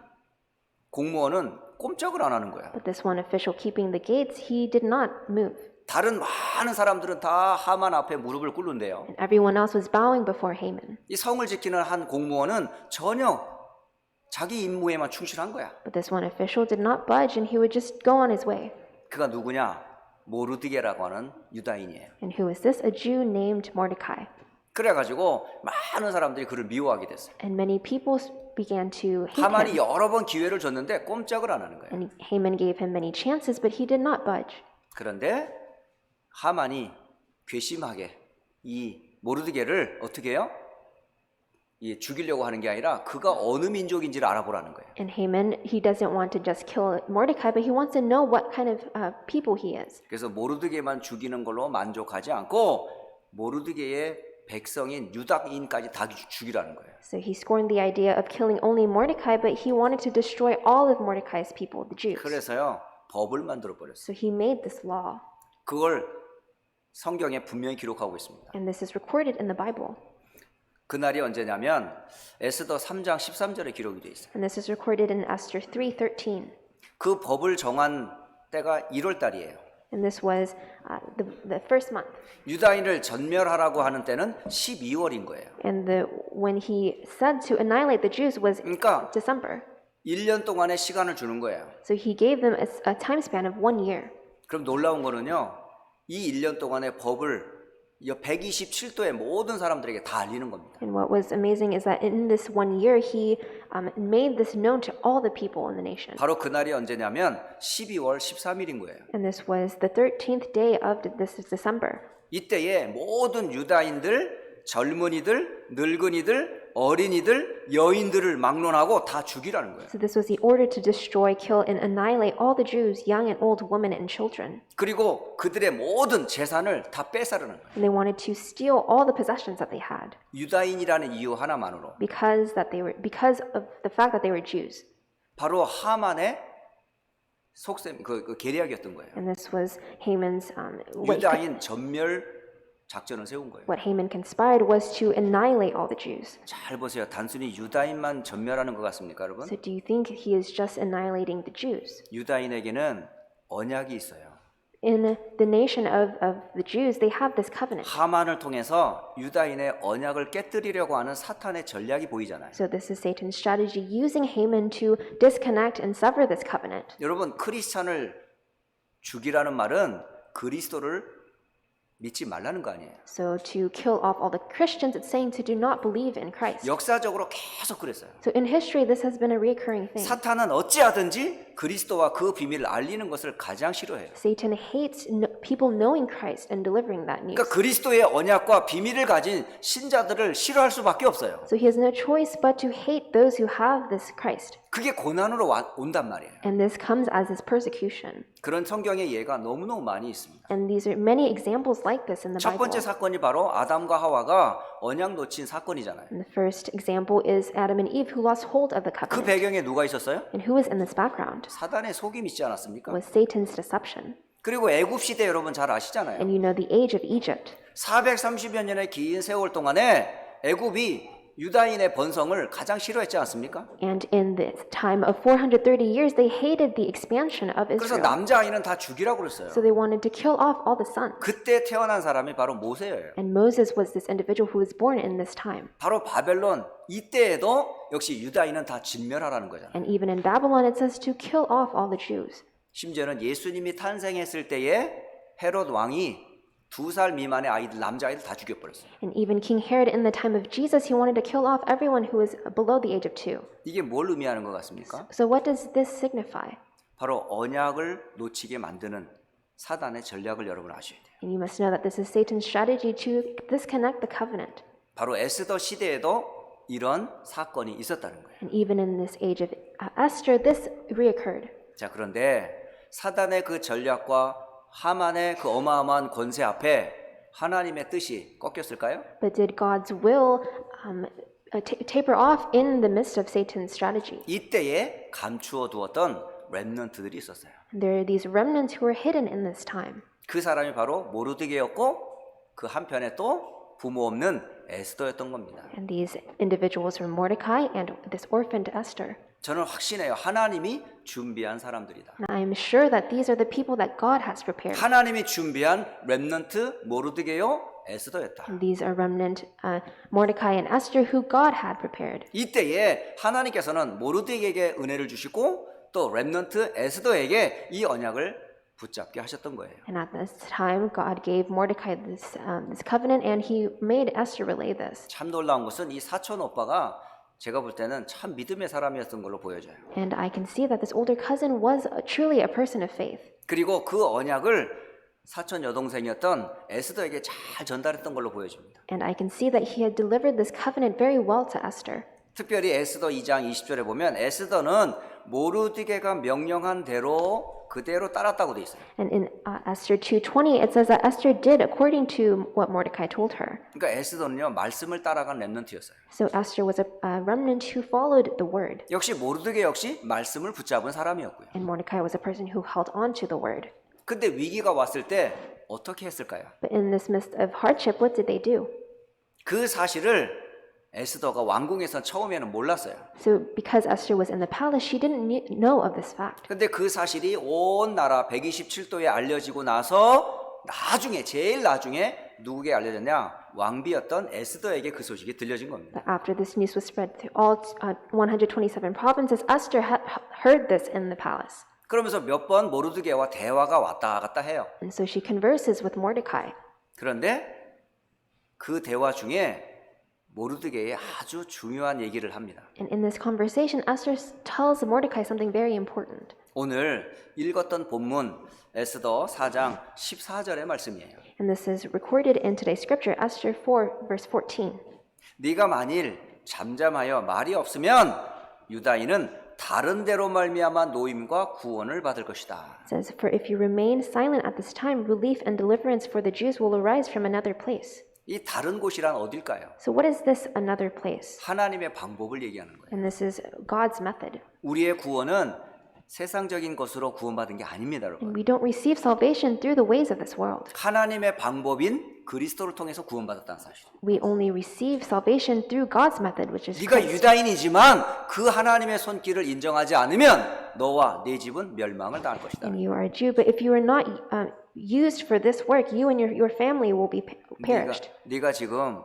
공무원은 꼼짝을 안 하는 거야. But this one official keeping the gates, he did not move. 다른 많은 사람들은 다 하만 앞에 무릎을 꿇는데요. And everyone else was bowing before Haman. 이 성을 지키는 한 공무원은 전혀 자기 임무에만 충실한 거야. But this one official did not budge and he would just go on his way. 그가 누구냐? 모르드게라고 하는 유다인이에요. And who is this? A Jew named Mordecai. 그래가지고 많은 사람들이 그를 미워하게 됐어요. And many people began to hate 하만이 him. 여러 번 기회를 줬는데 꼼짝을 안 하는 거예요. And Haman gave him many chances, but he did not budge. 그런데 하만이 괘씸하게 이 모르드게를 어떻게 해요? 죽이려고 하는 게 아니라 그가 어느 민족인지를 알아보라는 거예요. And Haman, he doesn't want to just kill Mordecai, but he wants to know what kind of people he is. 그래서 모르드게만 죽이는 걸로 만족하지 않고 모르드게의 백성인 유다인까지 다 죽이라는 거예요. So he scorned the idea of killing only Mordecai, but he wanted to destroy all of Mordecai's people, the Jews. 그래서요 법을 만들어 버렸어요. So he made this law, 그걸 성경에 분명히 기록하고 있습니다. and this is recorded in the Bible. 그날이 언제냐면 에스더 3장 13절에 기록이 되어 있어요. And this is recorded in Esther 3:13. 그 법을 정한 때가 1월 달이에요. And this was the first month. 유다인을 전멸하라고 하는 때는 12월인 거예요. And when he said to annihilate the Jews was 그러니까 December. 1년 동안의 시간을 주는 거예요. So he gave them a time span of 1 year. 그럼 놀라운 거는요. 이 1년 동안의 법을 127도의 모든 사람들에게 다 알리는 겁니다. And what was amazing is that in this 1 year, he made this known to all the people in the nation. 바로 그날이 언제냐면 12월 13일인 거예요. And this was the 13th day of this December. 이때에 모든 유다인들, 젊은이들, 늙은이들, 어린이들, 여인들을 막론하고 다 죽이라는 거예요. So this was the order to destroy, kill, and annihilate all the Jews, young and old, women and children. 그리고 그들의 모든 재산을 다 뺏어가는 거예요. And they wanted to steal all the possessions that they had 유다인이라는 이유 하나만으로 because of the fact that they were Jews. 바로 하만의 속셈 그 계략이었던 거예요. And this was Haman's what 유다인 전멸 작전을 세운 거예요. Haman conspired was to annihilate all the Jews. 잘 보세요. 단순히 유다인만 전멸하는 것 같습니까, 여러분? So do you think he is just annihilating the Jews? 유다인에게는 언약이 있어요. In the nation of the Jews, they have this covenant. 하만을 통해서 유다인의 언약을 깨뜨리려고 하는 사탄의 전략이 보이잖아요. So this is Satan's strategy using Haman to disconnect and sever this covenant. 여러분, 크리스찬을 죽이라는 말은 그리스도를 믿지 말라는 거 아니에요. So to kill off all the Christians, it's saying to do not believe in Christ. 역사적으로 계속 그랬어요. So in history, this has been a recurring thing. 사탄은 어찌하든지 그리스도와 그 비밀을 알리는 것을 가장 싫어해요. Satan hates people knowing Christ and delivering that news. 그러니까 그리스도의 언약과 비밀을 가진 신자들을 싫어할 수밖에 없어요. So he has no choice but to hate those who have this Christ. 그게 고난으로 온단 말이에요. And this comes as his persecution. 그런 성경의 예가 너무너무 많이 있습니다. And these are many examples like this in the 첫 번째 Bible. 사건이 바로 아담과 하와가 언약 놓친 사건이잖아요. And the first example is Adam and Eve who lost hold of the 그 covenant. 배경에 누가 있었어요? And who is in this background? 사단의 속임이 있지 않았습니까? Was Satan's deception. 그리고 애굽 시대 여러분 잘 아시잖아요. And you know the age of Egypt. 430여 년의 긴 세월 동안에 애굽이 유다인의 번성을 가장 싫어했지 않습니까? And in the time of 430 years, they hated the expansion of 그래서 Israel. 남자아이는 다 죽이라고 그랬어요. So they wanted to kill off all the sons. 그때 태어난 사람이 바로 모세예요. And Moses was this individual who was born in this time. 바로 바벨론 이때에도 역시 유다인은 다 진멸하라는 거잖아요. And even in Babylon, it says to kill off all the Jews. 심지어는 예수님이 탄생했을 때에 헤롯 왕이 2살 미만의 아이들 남자아이들 다 죽여버렸어요. And even King Herod in the time of Jesus, he wanted to kill off everyone who was below the age of 2. 이게 뭘 의미하는 것 같습니까? So what does this signify? 바로 언약을 놓치게 만드는 사단의 전략을 여러분 아셔야 돼요. And you must know that this is Satan's strategy to disconnect the covenant. 바로 에스더 시대에도 이런 사건이 있었다는 거예요. And even in this age of Esther, this reoccurred. 자, 그런데 사단의 그 전략과 하만의 그 어마어마한 권세 앞에 하나님의 뜻이 꺾였을까요? But did God's will taper off in the midst of Satan's strategy? 이때에 감추어 두었던 렘넌트들이 있었어요. And there are these remnants who were hidden in this time. 그 사람이 바로 모르드게였고 그 한편에 또 부모 없는 에스더였던 겁니다. And these individuals were Mordecai and this orphaned Esther. 저는 확신해요. 하나님이 준비한 사람들이다. And I am sure that these are the people that God has prepared. 하나님이 준비한 렘넌트 모르드게요 에스더였다. And these are remnant Mordecai and Esther who God had prepared. 이때에 하나님께서는 모르드게에게 은혜를 주시고 또 렘넌트 에스더에게 이 언약을 붙잡게 하셨던 거예요. And at this time, God gave Mordecai this covenant, and he made Esther relay this. 참 놀라운 것은 이 사촌 오빠가 제가 볼 때는 참 믿음의 사람이었던 걸로 보여져요. And I can see that this older cousin was truly a person of faith. 그리고 그 언약을 사촌 여동생이었던 에스더에게 잘 전달했던 걸로 보여집니다. And I can see that he had delivered this covenant very well to Esther. 특별히 에스더 2장 20절에 보면 에스더는 모르드게가 명령한 대로 그대로 따랐다고 돼 있어요. And in Esther 2:20, it says that Esther did according to what Mordecai told her. 그러니까 에스더는요 말씀을 따라간 렘넌트였어요. So Esther was a remnant who followed the word. 역시 모르드게 역시 말씀을 붙잡은 사람이었고요. And Mordecai was a person who held on to the word. 근데 위기가 왔을 때 어떻게 했을까요? But in this midst of hardship, what did they do? 그 사실을 에스더가 왕궁에서 처음에는 몰랐어요. So because Esther was in the palace, she didn't know of this fact. 근데 그 사실이 온 나라 127도에 알려지고 나서 나중에 제일 나중에 누구에게 알려졌냐? 왕비였던 에스더에게 그 소식이 들려진 겁니다. But after this news was spread to all 127 provinces, Esther had heard this in the palace. 그러면서 몇 번 모르드게와 대화가 왔다 갔다 해요. And so she converses with Mordecai. 그런데 그 대화 중에 모르드게의 아주 중요한 얘기를 합니다. And in this conversation, Esther tells Mordecai something very important. 오늘 읽었던 본문 에스더 4장 14절의 말씀이에요. And this is recorded in today's scripture, Esther 4, verse 14. 네가 만일 잠잠하여 말이 없으면 유다인은 다른 데로 말미암아 노임과 구원을 받을 것이다. It says, For if you remain silent at this time, relief and deliverance for the Jews will arise from another place. 이 다른 곳이란 어딜까요? So what is this another place? 하나님의 방법을 얘기하는 거예요. And this is God's method. 우리의 구원은 세상적인 것으로 구원받은 게 아닙니다, 여러분. And we don't receive salvation through the ways of this world. 하나님의 방법인 그리스도를 통해서 구원받았다는 사실. We only receive salvation through God's method, which is 네가 Christ. 유다인이지만 그 하나님의 손길을 인정하지 않으면 너와 네 집은 멸망을 당할 것이다. And you are a Jew, but if you are not used for this work, you and your family will be perished. 네가 지금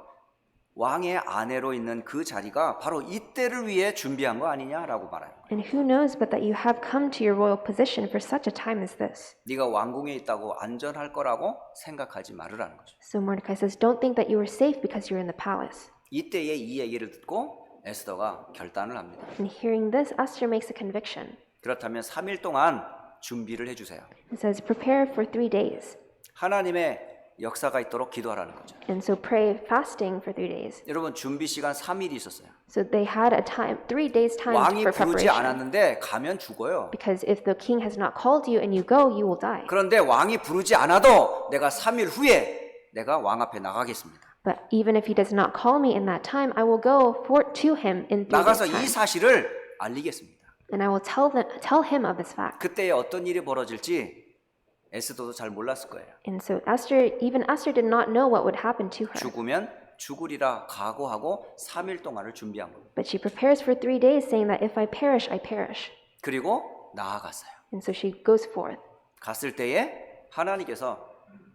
왕의 아내로 있는 그 자리가 바로 이때를 위해 준비한 거 아니냐라고 말하는 거예요. And who knows but that you have come to your royal position for such a time as this. 네가 왕궁에 있다고 안전할 거라고 생각하지 말으라는 거죠. So Mordecai says, don't think that you are safe because you're in the palace. 이때에 이 얘기를 듣고 에스더가 결단을 합니다. And hearing this, Esther makes a conviction. 그렇다면 3일 동안 준비를 해주세요. It says, prepare for 3 days. 하나님의 역사가 있도록 기도하라는 거죠. And so pray fasting for 3 days. 여러분 준비 시간 3일이 있었어요. So they had a time, 3 days time 왕이 for 부르지 preparation. 않았는데 가면 죽어요. Because if the king has not called you and you go, you will die. 그런데 왕이 부르지 않아도 내가 3일 후에 내가 왕 앞에 나가겠습니다. But even if he does not call me in that time, I will go to him in 3 days 나가서 이 time. 사실을 알리겠습니다. And I will tell him of this fact. 그때에 어떤 일이 벌어질지 에스더도 잘 몰랐을 거예요. And so even Esther did not know what would happen to her. 죽으면 죽으리라 각오하고 3일 동안을 준비한 겁니다. But she prepares for 3 days, saying that if I perish, I perish. 그리고 나아갔어요. And so she goes forth. 갔을 때에 하나님께서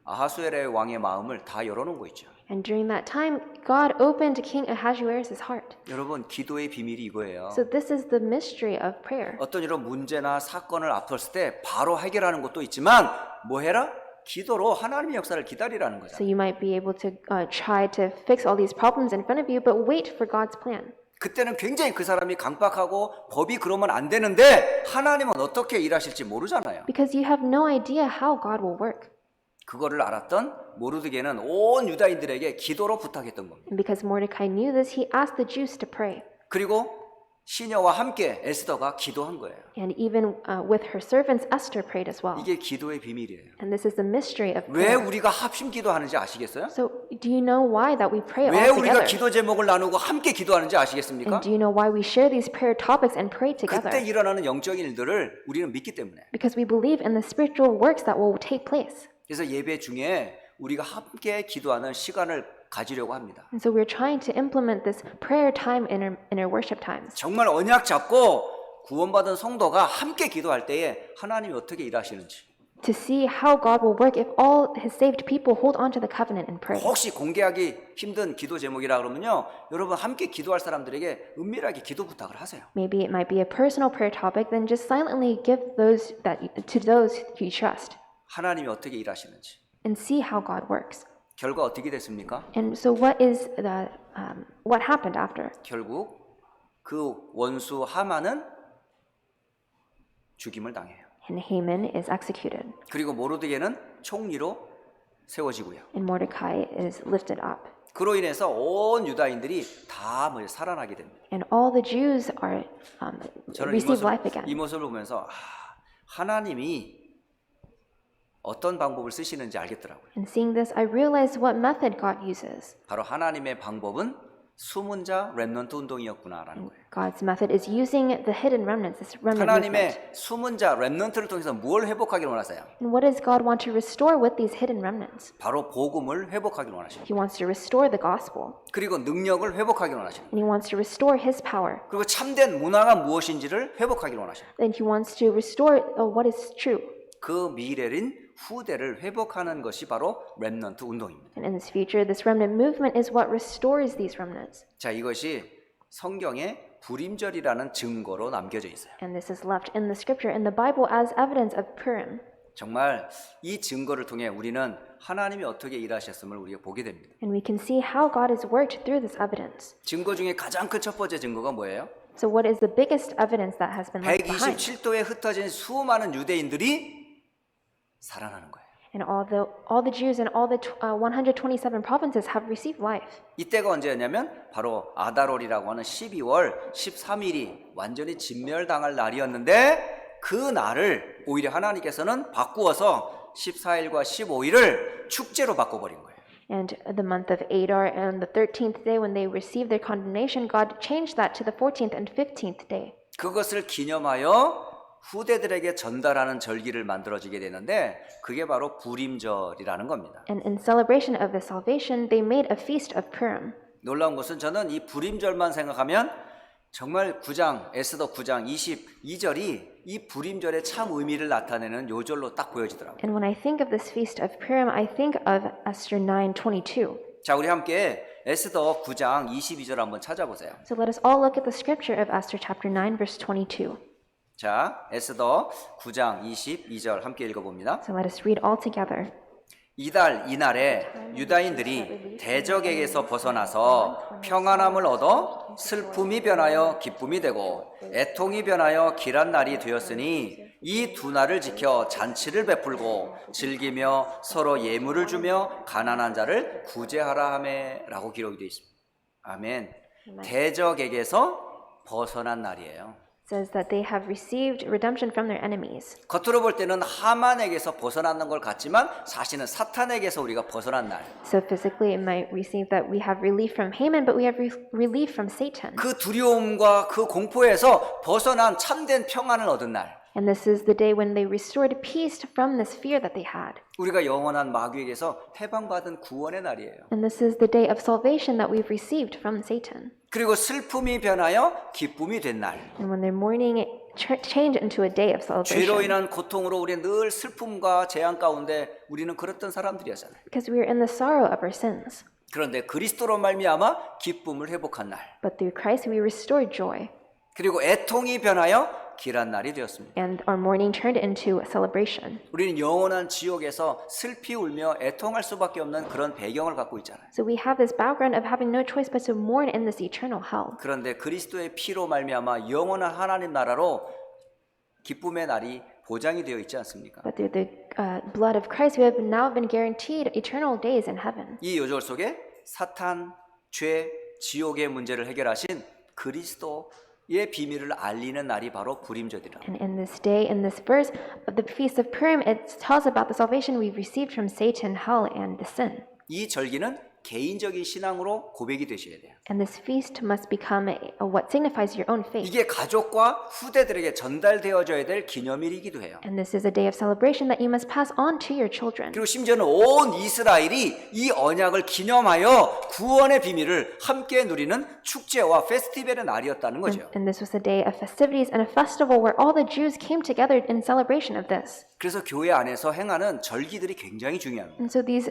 아하수에르의 왕의 마음을 다 열어놓은 거 있죠. And during that time, God opened King Ahasuerus' heart. 여러분 기도의 비밀이 이거예요. So this is the mystery of prayer. 어떤 이런 문제나 사건을 앞섰을 때 바로 해결하는 것도 있지만 뭐 해라? 기도로 하나님의 역사를 기다리라는 So 거죠. you might be able to try to fix all these problems in front of you, but wait for God's plan. 그때는 굉장히 그 사람이 강박하고 법이 그러면 안 되는데 하나님은 어떻게 일하실지 모르잖아요. Because you have no idea how God will work. 그거를 알았던 모르드게는 온 유다인들에게 기도로 부탁했던 겁니다. And because Mordecai knew this, he asked the Jews to pray. 그리고 시녀와 함께 에스더가 기도한 거예요. And even with her servants, Esther prayed as well. 이게 기도의 비밀이에요. And this is the mystery of 왜 prayer. 우리가 합심 기도하는지 아시겠어요? So, do you know why that we pray 왜 all 우리가 together? 기도 제목을 나누고 함께 기도하는지 아시겠습니까? And do you know why we share these prayer topics and pray 그때 together? 일어나는 영적인 일들을 우리는 믿기 때문에. Because we believe in the spiritual works that will take place. 그래서 예배 중에 우리가 함께 기도하는 시간을 가지려고 합니다. And so we're trying to implement this prayer time in our worship times. 정말 언약 잡고 구원받은 성도가 함께 기도할 때에 하나님이 어떻게 일하시는지. To see how God will work if all his saved people hold on to the covenant and pray. 혹시 공개하기 힘든 기도 제목이라 그러면요, 여러분 함께 기도할 사람들에게 은밀하게 기도 부탁을 하세요. Maybe it might be a personal prayer topic, then just silently give those to those you trust 하나님이 어떻게 일하시는지. and see how God works. 결과 어떻게 됐습니까? And so what happened after? 결국 그 원수 하만은 죽임을 당해요. And Haman is executed, 그리고 모르드게는 총리로 세워지고요. and Mordecai is lifted up. 그로 인해서 온 유다인들이 다 살아나게 됩니다. And all the Jews are 저는 receive life 이 again. 모습을 보면서 하나님이 어떤 방법을 쓰시는지 알겠더라고요. And seeing this, I realized what method God uses. 바로 하나님의 방법은 숨은 자 렘넌트 운동이었구나라는 거예요. God's method is using the hidden remnants, this remnant movement. 하나님의 숨은 자 렘넌트를 통해서 뭘 회복하기를 원하세요? And what does God want to restore with these hidden remnants? 바로 복음을 회복하기를 원하시고, He wants to restore the gospel, 그리고 능력을 회복하기를 원하시고, and He wants to restore His power. 그리고 참된 문화가 무엇인지를 회복하기를 원하시고, Then He wants to restore what is true. 그 미래인 후대를 회복하는 것이 바로 렘넌트 운동입니다. And in this future, this remnant movement is what restores these remnants. 자, 이것이 성경에 불임절이라는 증거로 남겨져 있어요. And this is left in the scripture in the Bible as evidence of Purim. 정말 이 증거를 통해 우리는 하나님이 어떻게 일하셨음을 우리가 보게 됩니다. And we can see how God has worked through this evidence. 증거 중에 가장 큰 첫 번째 증거가 뭐예요? So what is the biggest evidence that has been left behind? 127도에 흩어진 수많은 유대인들이 살아나는 거예요. And all the Jews in all the 127 provinces have received life. 이때가 언제였냐면 바로 아다롤이라고 하는 12월 13일이 완전히 진멸당할 날이었는데 그 날을 오히려 하나님께서는 바꾸어서 14일과 15일을 축제로 바꿔버린 거예요. And the month of Adar and the 13th day when they received their condemnation, God changed that to the 14th and 15th day. 그것을 기념하여 후대들에게 전달하는 절기를 만들어지게 되는데 그게 바로 불임절이라는 겁니다. And in celebration of the salvation, they made a feast of Purim. 놀라운 것은 저는 이 불임절만 생각하면 정말 에스더 9장 22절이 이 불임절의 참 의미를 나타내는 요절로 딱 보여지더라고요. And when I think of this feast of Purim, I think of Esther 9:22. 자, 우리 함께 에스더 9장 22절 한번 찾아보세요. So let us all look at the scripture of Esther chapter 9 verse 22. 자, 에스더 9장 22절 함께 읽어봅니다. So let us read all together. 이날에 유다인들이 대적에게서 벗어나서 평안함을 얻어 슬픔이 변하여 기쁨이 되고 애통이 변하여 길한 날이 되었으니 이 두 날을 지켜 잔치를 베풀고 즐기며 서로 예물을 주며 가난한 자를 구제하라 하매라고 기록이 되어 있습니다. 아멘. 대적에게서 벗어난 날이에요. Says that they have received redemption from their enemies. 겉으로 볼 때는 하만에게서 벗어나는 것 같지만 사실은 사탄에게서 우리가 벗어난 날. So physically it might receive that we have relief from Haman, but we have relief from Satan. 그 두려움과 그 공포에서 벗어난 참된 평안을 얻은 날. And this is the day when they restored peace from this fear that they had. 우리가 영원한 마귀에게서 해방받은 구원의 날이에요. And this is the day of salvation that we've received from Satan. 그리고 슬픔이 변하여 기쁨이 된 날. And when their mourning changed into a day of 죄로 celebration. 인한 고통으로 우리는 늘 슬픔과 재앙 가운데 우리는 그랬던 사람들이었잖아요. Because we are in the sorrow of our sins. 그런데 그리스도로 말미암아 기쁨을 회복한 날. But through Christ we restored joy. 그리고 애통이 변하여 길한 날이 되었습니다. And our mourning turned into a celebration. 우리는 영원한 지옥에서 슬피 울며 애통할 수밖에 없는 그런 배경을 갖고 있잖아요. So we have this background of having no choice but to mourn in this eternal hell. 그런데 그리스도의 피로 말미암아 영원한 하나님 나라로 기쁨의 날이 보장이 되어 있지 않습니까? But through the blood of Christ we have now been guaranteed eternal days in heaven. 이 요절 속에 사탄, 죄, 지옥의 문제를 해결하신 그리스도의 비밀을 알리는 날이 바로 불임절이라. And in this day, in this verse of the Feast of Purim, it tells about the salvation we've received from Satan, hell, and the sin. 이 절기는 개인적인 신앙으로 고백이 되셔야 돼요. And this feast must become what signifies your own faith. 이게 가족과 후대들에게 전달되어져야 될 기념일이기도 해요. And this is a day of celebration that you must pass on to your children. 그리고 심지어는 온 이스라엘이 이 언약을 기념하여 구원의 비밀을 함께 누리는 축제와 페스티벌의 날이었다는 거죠. And this was a day of festivities and a festival where all the Jews came together in celebration of this. 그래서 교회 안에서 행하는 절기들이 굉장히 중요합니다. And so these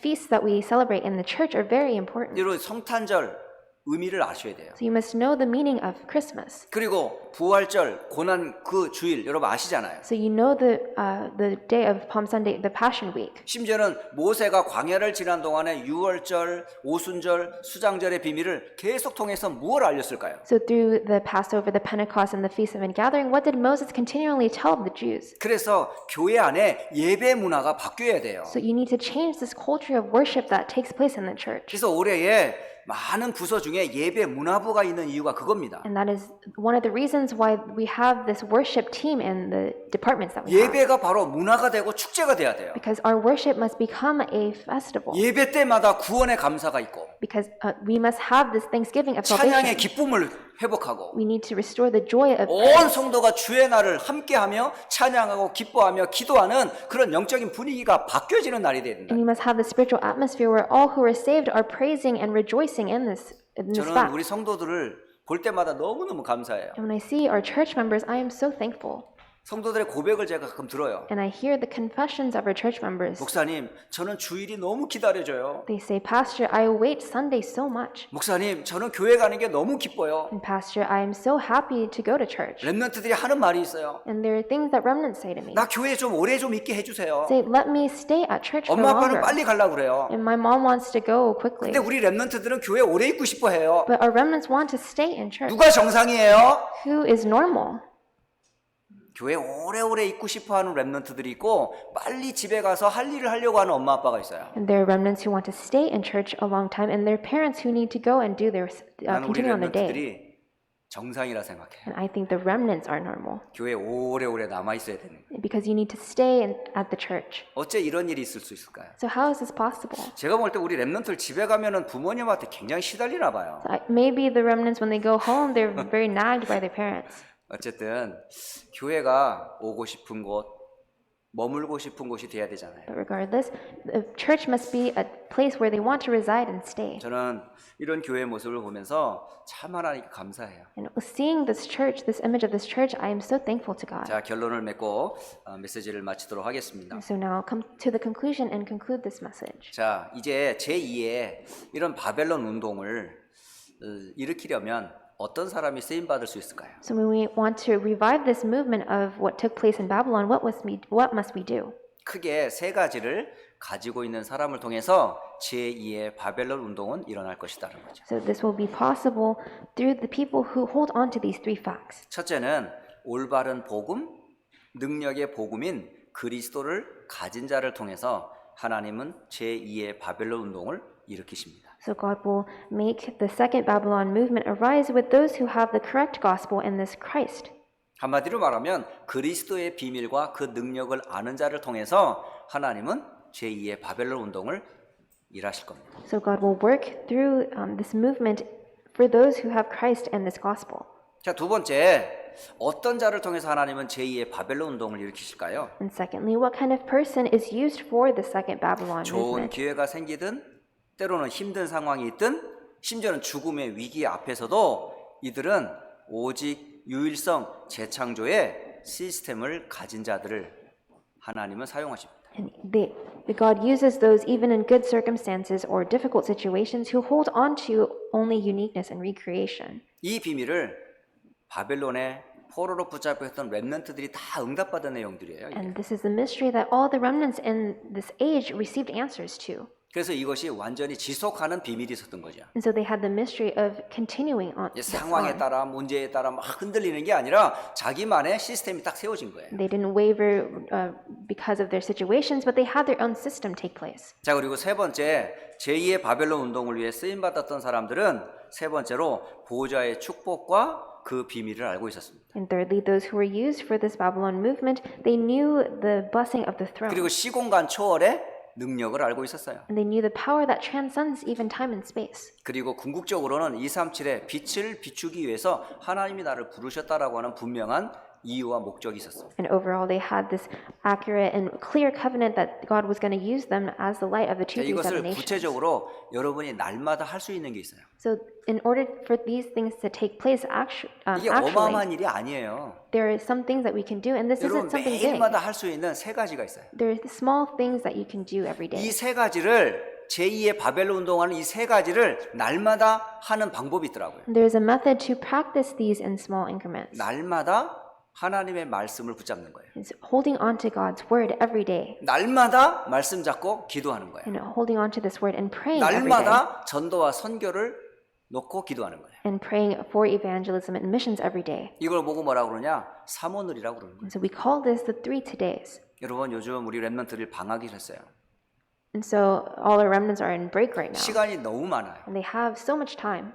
feasts that we celebrate in the church are very important. 여러분 성탄절 의미를 아셔야 돼요. So you must know the meaning of Christmas. 그리고 부활절, 고난 그 주일 여러분 아시잖아요. So you know the day of Palm Sunday, the Passion Week. 심지어는 모세가 광야를 지난 동안에 유월절, 오순절, 수장절의 비밀을 계속 통해서 무엇을 알렸을까요? So through the Passover, the Pentecost, and the Feast of Ingathering, what did Moses continually tell the Jews? 그래서 교회 안에 예배 문화가 바뀌어야 돼요. So you need to change this culture of worship that takes place in the church. 그래서 올해에 많은 부서 중에 예배 문화부가 있는 이유가 그겁니다. And that is one of the reasons why we have this worship team in the departments that we have. 예배가 바로 문화가 되고 축제가 돼야 돼요. Because our worship must become a festival. 예배 때마다 구원의 감사가 있고 Because we must have this thanksgiving of 찬양의 salvation. 기쁨을 회복하고 We need to restore the joy of 온 성도가 주의 날을 함께하며 찬양하고 기뻐하며 기도하는 그런 영적인 분위기가 바뀌어지는 날이 돼야 된다. And you must have the spiritual atmosphere where all who are saved are praising and rejoicing in this 저는 fact. 우리 성도들을 볼 때마다 너무너무 감사해요. And when I see our church members, I am so thankful. 성도들의 고백을 제가 가끔 들어요. And I hear the confessions of our church members. 목사님, 저는 주일이 너무 기다려져요. They say, Pastor, I await Sunday so much. 목사님, 저는 교회 가는 게 너무 기뻐요. And Pastor, I am so happy to go to church. 렘넌트들이 하는 말이 있어요. And there are things that remnants say to me. 나 교회 좀 오래 좀 있게 해주세요. Say, let me stay at church for 엄마 아빠는 longer. 빨리 가려고 그래요. And my mom wants to go quickly. 근데 우리 렘넌트들은 교회 오래 있고 싶어 해요. But our remnants want to stay in church. 누가 정상이에요? Who is normal? 교회 오래오래 있고 싶어하는 렘넌트들이 있고 빨리 집에 가서 할 일을 하려고 하는 엄마 아빠가 있어요. And there are remnants who want to stay in church a long time, and there are parents who need to go and do their 나는 우리 continue on the day. 렘넌트들이 정상이라 생각해. And I think the remnants are normal 교회 오래오래 남아 있어야 되는 거예요. because you need to stay at the church. 어째 이런 일이 있을 수 있을까요? So how is this possible? 제가 볼 때 우리 렘넌트들 집에 가면은 부모님한테 굉장히 시달리나 봐요. Maybe the remnants, when they go home, they're very nagged by their parents. 어쨌든 교회가 오고 싶은 곳, 머물고 싶은 곳이 돼야 되잖아요. But regardless, the church must be a place where they want to reside and stay. 저는 이런 교회의 모습을 보면서 참 하나님께 감사해요. And seeing this church, this image of this church, I am so thankful to God. 자, 결론을 맺고 메시지를 마치도록 하겠습니다. So now come to the conclusion and conclude this message. 자, 이제 제2의 이런 바벨론 운동을 일으키려면 어떤 사람이 쓰임 받을 수 있을까요? So when we want to revive this movement of what took place in Babylon, what must we do? 크게 세 가지를 가지고 있는 사람을 통해서 제2의 바벨론 운동은 일어날 것이다라는 거죠. So this will be possible through the people who hold on to these three facts. 첫째는 올바른 복음, 능력의 복음인 그리스도를 가진 자를 통해서 하나님은 제2의 바벨론 운동을 일으키십니다. So God will make the second Babylon movement arise with those who have the correct gospel in this Christ. 한마디로 말하면 그리스도의 비밀과 그 능력을 아는 자를 통해서 하나님은 제2의 바벨론 운동을 일하실 겁니다. So God will work through this movement for those who have Christ and this gospel. 자, 두 번째, 어떤 자를 통해서 하나님은 제2의 바벨론 운동을 일으키실까요? And secondly, what kind of person is used for the second Babylon 좋은 movement? 기회가 생기든 때로는 힘든 상황이 있든 심지어는 죽음의 위기 앞에서도 이들은 오직 유일성 재창조의 시스템을 가진 자들을 하나님은 사용하십니다. And God uses those even in good circumstances or difficult situations who hold on to only uniqueness and recreation. 이 비밀을 바벨론의 포로로 붙잡혀 있던 렘넌트들이 다 응답받은 내용들이에요. 이게. And this is the mystery that all the remnants in this age received answers to. 그래서 이것이 완전히 지속하는 비밀이 있었던 거죠. And so they had the mystery of continuing on. this 상황에 on. 따라 문제에 따라 막 흔들리는 게 아니라 자기만의 시스템이 딱 세워진 거예요. They didn't waver because of their situations, but they had their own system take place. 자, 그리고 세 번째 제2의 바벨론 운동을 위해 쓰임 받았던 사람들은 세 번째로 보호자의 축복과 그 비밀을 알고 있었습니다. And thirdly, those who were used for this Babylon movement, they knew the blessing of the throne. 그리고 시공간 초월의 능력을 알고 있었어요. And they knew the power that transcends even time and space. 그리고 궁극적으로는 237의 빛을 비추기 위해서 하나님이 나를 부르셨다라고 하는 분명한 이유와 목적이 있었어요. And overall, they had this accurate and clear covenant that God was going to use them as the light of the 237 이것을 nations. 구체적으로 여러분이 날마다 할 수 있는 게 있어요. So, in order for these things to take place, 이게 actually, 어마어마한 일이 아니에요. there are some things that we can do, and this 여러분 isn't something big. 매일마다 할 수 있는 세 가지가 있어요. There are small things that you can do every day. 이 세 가지를 제2의 바벨론 운동하는 이 세 가지를 날마다 하는 방법이 있더라고요. There is a method to practice these in small increments. 날마다 하나님의 말씀을 붙잡는 거예요. It's holding on to God's word every day, 날마다 말씀 잡고 기도하는 거예요. and holding on to this word and praying every day, 날마다 전도와 선교를 놓고 기도하는 거예요. and praying for evangelism and missions every day. 이걸 보고 뭐라고 그러냐? 삼오늘이라고 그러는 거예요. And so we call this the 3 todays. 여러분 요즘 우리 랩런트들 방학이 됐어요. And so all our remnants are in break right now, 시간이 너무 많아요. and they have so much time,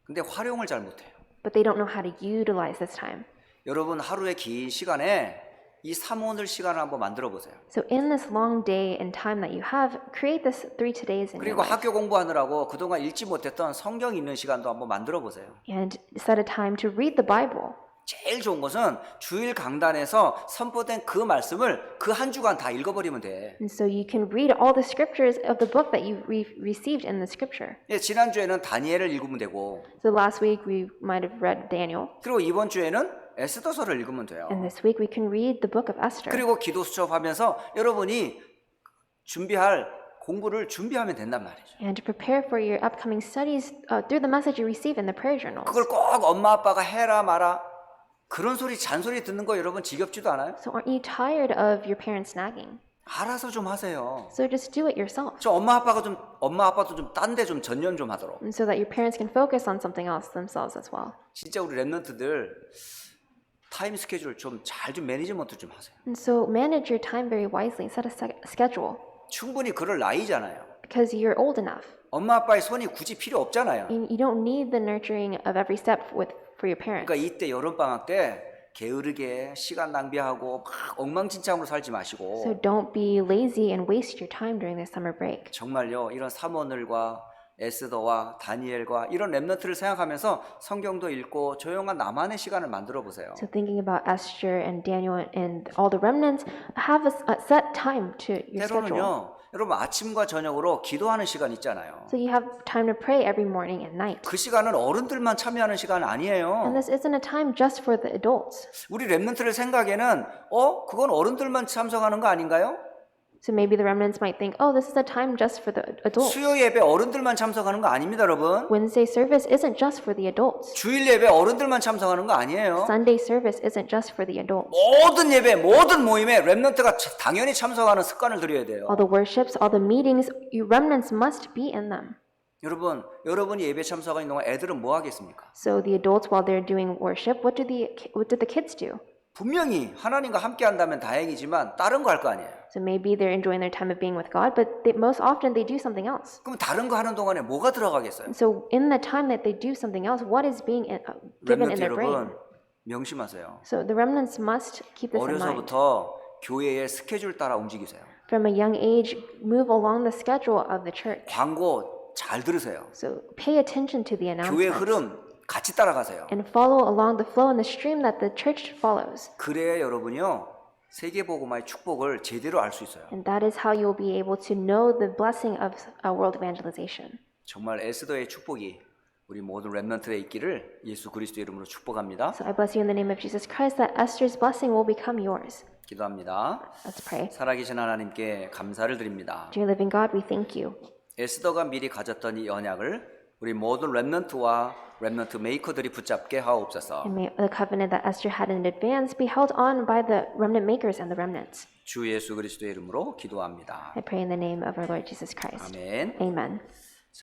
근데 활용을 잘 못해요. but they don't know how to utilize this time. 여러분 하루의 긴 시간에 이 삼오늘 시간을 한번 만들어 보세요. So in this long day and time that you have, create this 3 todays in your 그리고 life, 학교 공부하느라고 그동안 읽지 못했던 성경 읽는 시간도 한번 만들어 보세요. and set a time to read the Bible. 제일 좋은 것은 주일 강단에서 선포된 그 말씀을 그 한 주간 다 읽어버리면 돼. And so you can read all the scriptures of the book that you received in the scripture. 예, 지난주에는 다니엘을 읽으면 되고 So last week we might have read Daniel, 그리고 이번 주에는 에스더서를 읽으면 돼요. and this week we can read the book of Esther. 그리고 기도 수첩하면서 여러분이 준비할 공부를 준비하면 된단 말이죠. And to prepare for your upcoming studies through the message you receive in the prayer journals. 그걸 꼭 엄마 아빠가 해라 마라 그런 소리 잔소리 듣는 거 여러분 지겹지도 않아요? So aren't you tired of your parents nagging? 알아서 좀 하세요. So just do it yourself, 저 엄마 아빠도 좀 딴 데 좀 전념 좀 하도록. and so that your parents can focus on something else themselves as well. 진짜 우리 랩런트들 타임 스케줄 좀 잘 좀 매니지먼트 좀 하세요. And so manage your time very wisely. Set a schedule 충분히 그럴 나이잖아요. because you're old enough. 엄마 아빠의 손이 굳이 필요 없잖아요. And you don't need the nurturing of every step for your parents. 그러니까 이때 여름 방학 때 게으르게 시간 낭비하고 막 엉망진창으로 살지 So 마시고 don't be lazy and waste your time during this summer break. 정말요 이런 사모늘과 에스더와 다니엘과 이런 랩런트를 생각하면서 성경도 읽고 조용한 나만의 시간을 만들어 보세요. So thinking about Esther and Daniel and all the remnants, have a set time to your schedule. 때로는요 여러분 아침과 저녁으로 기도하는 시간 있잖아요. So you have time to pray every morning and night. 그 시간은 어른들만 참여하는 시간 And 아니에요. this isn't a time just for the adults. 우리 랩런트를 생각에는 그건 어른들만 참석하는 거 아닌가요? So maybe the remnants might think, oh, this is a time just for the adults. 수요 예배 어른들만 참석하는 거 아닙니다, 여러분. Wednesday service isn't just for the adults. 주일 예배 어른들만 참석하는 거 아니에요. Sunday service isn't just for the adults. 모든 예배, 모든 모임에 랩런트가 당연히 참석하는 습관을 들여야 돼요. All the worships, all the meetings, you remnants must be in them. 여러분이 예배 참석하는 동안 애들은 뭐 하겠습니까? So the adults, while they're doing worship, what did the kids do? 분명히 하나님과 함께 한다면 다행이지만 다른 거 할 거 아니에요. So maybe they're enjoying their time of being with God, but most often they do something else. 그럼 다른 거 하는 동안에 뭐가 들어가겠어요? So in the time that they do something else, what is being given in 랩런트 their brain? 여러분 명심하세요. So the remnants must keep this in mind. 어려서부터 교회의 스케줄 따라 움직이세요. From a young age, move along the schedule of the church. 광고 잘 들으세요. So pay attention to the 교회 announcements 흐름 같이 따라가세요. and follow along the flow and the stream that the church follows. 그래야 여러분이요 세계복음화의 축복을 제대로 알 수 있어요. And that is how you'll be able to know the blessing of world evangelization. 정말 에스더의 축복이 우리 모든 랩런트에 있기를 예수 그리스도 이름으로 축복합니다. So I bless you in the name of Jesus Christ that Esther's blessing will become yours. 기도합니다. Let's pray. 살아계신 하나님께 감사를 드립니다. Dear living God, we thank you. 에스더가 미리 가졌던 이 언약을 우리 모든 랩런트와 랩런트 메이커들이 붙잡게 하옵소서. And may the covenant that Esther had in advance be held on by the remnant makers and the remnants. 주 예수 그리스도의 이름으로 기도합니다. I pray in the name of our Lord Jesus Christ. 아멘. Amen.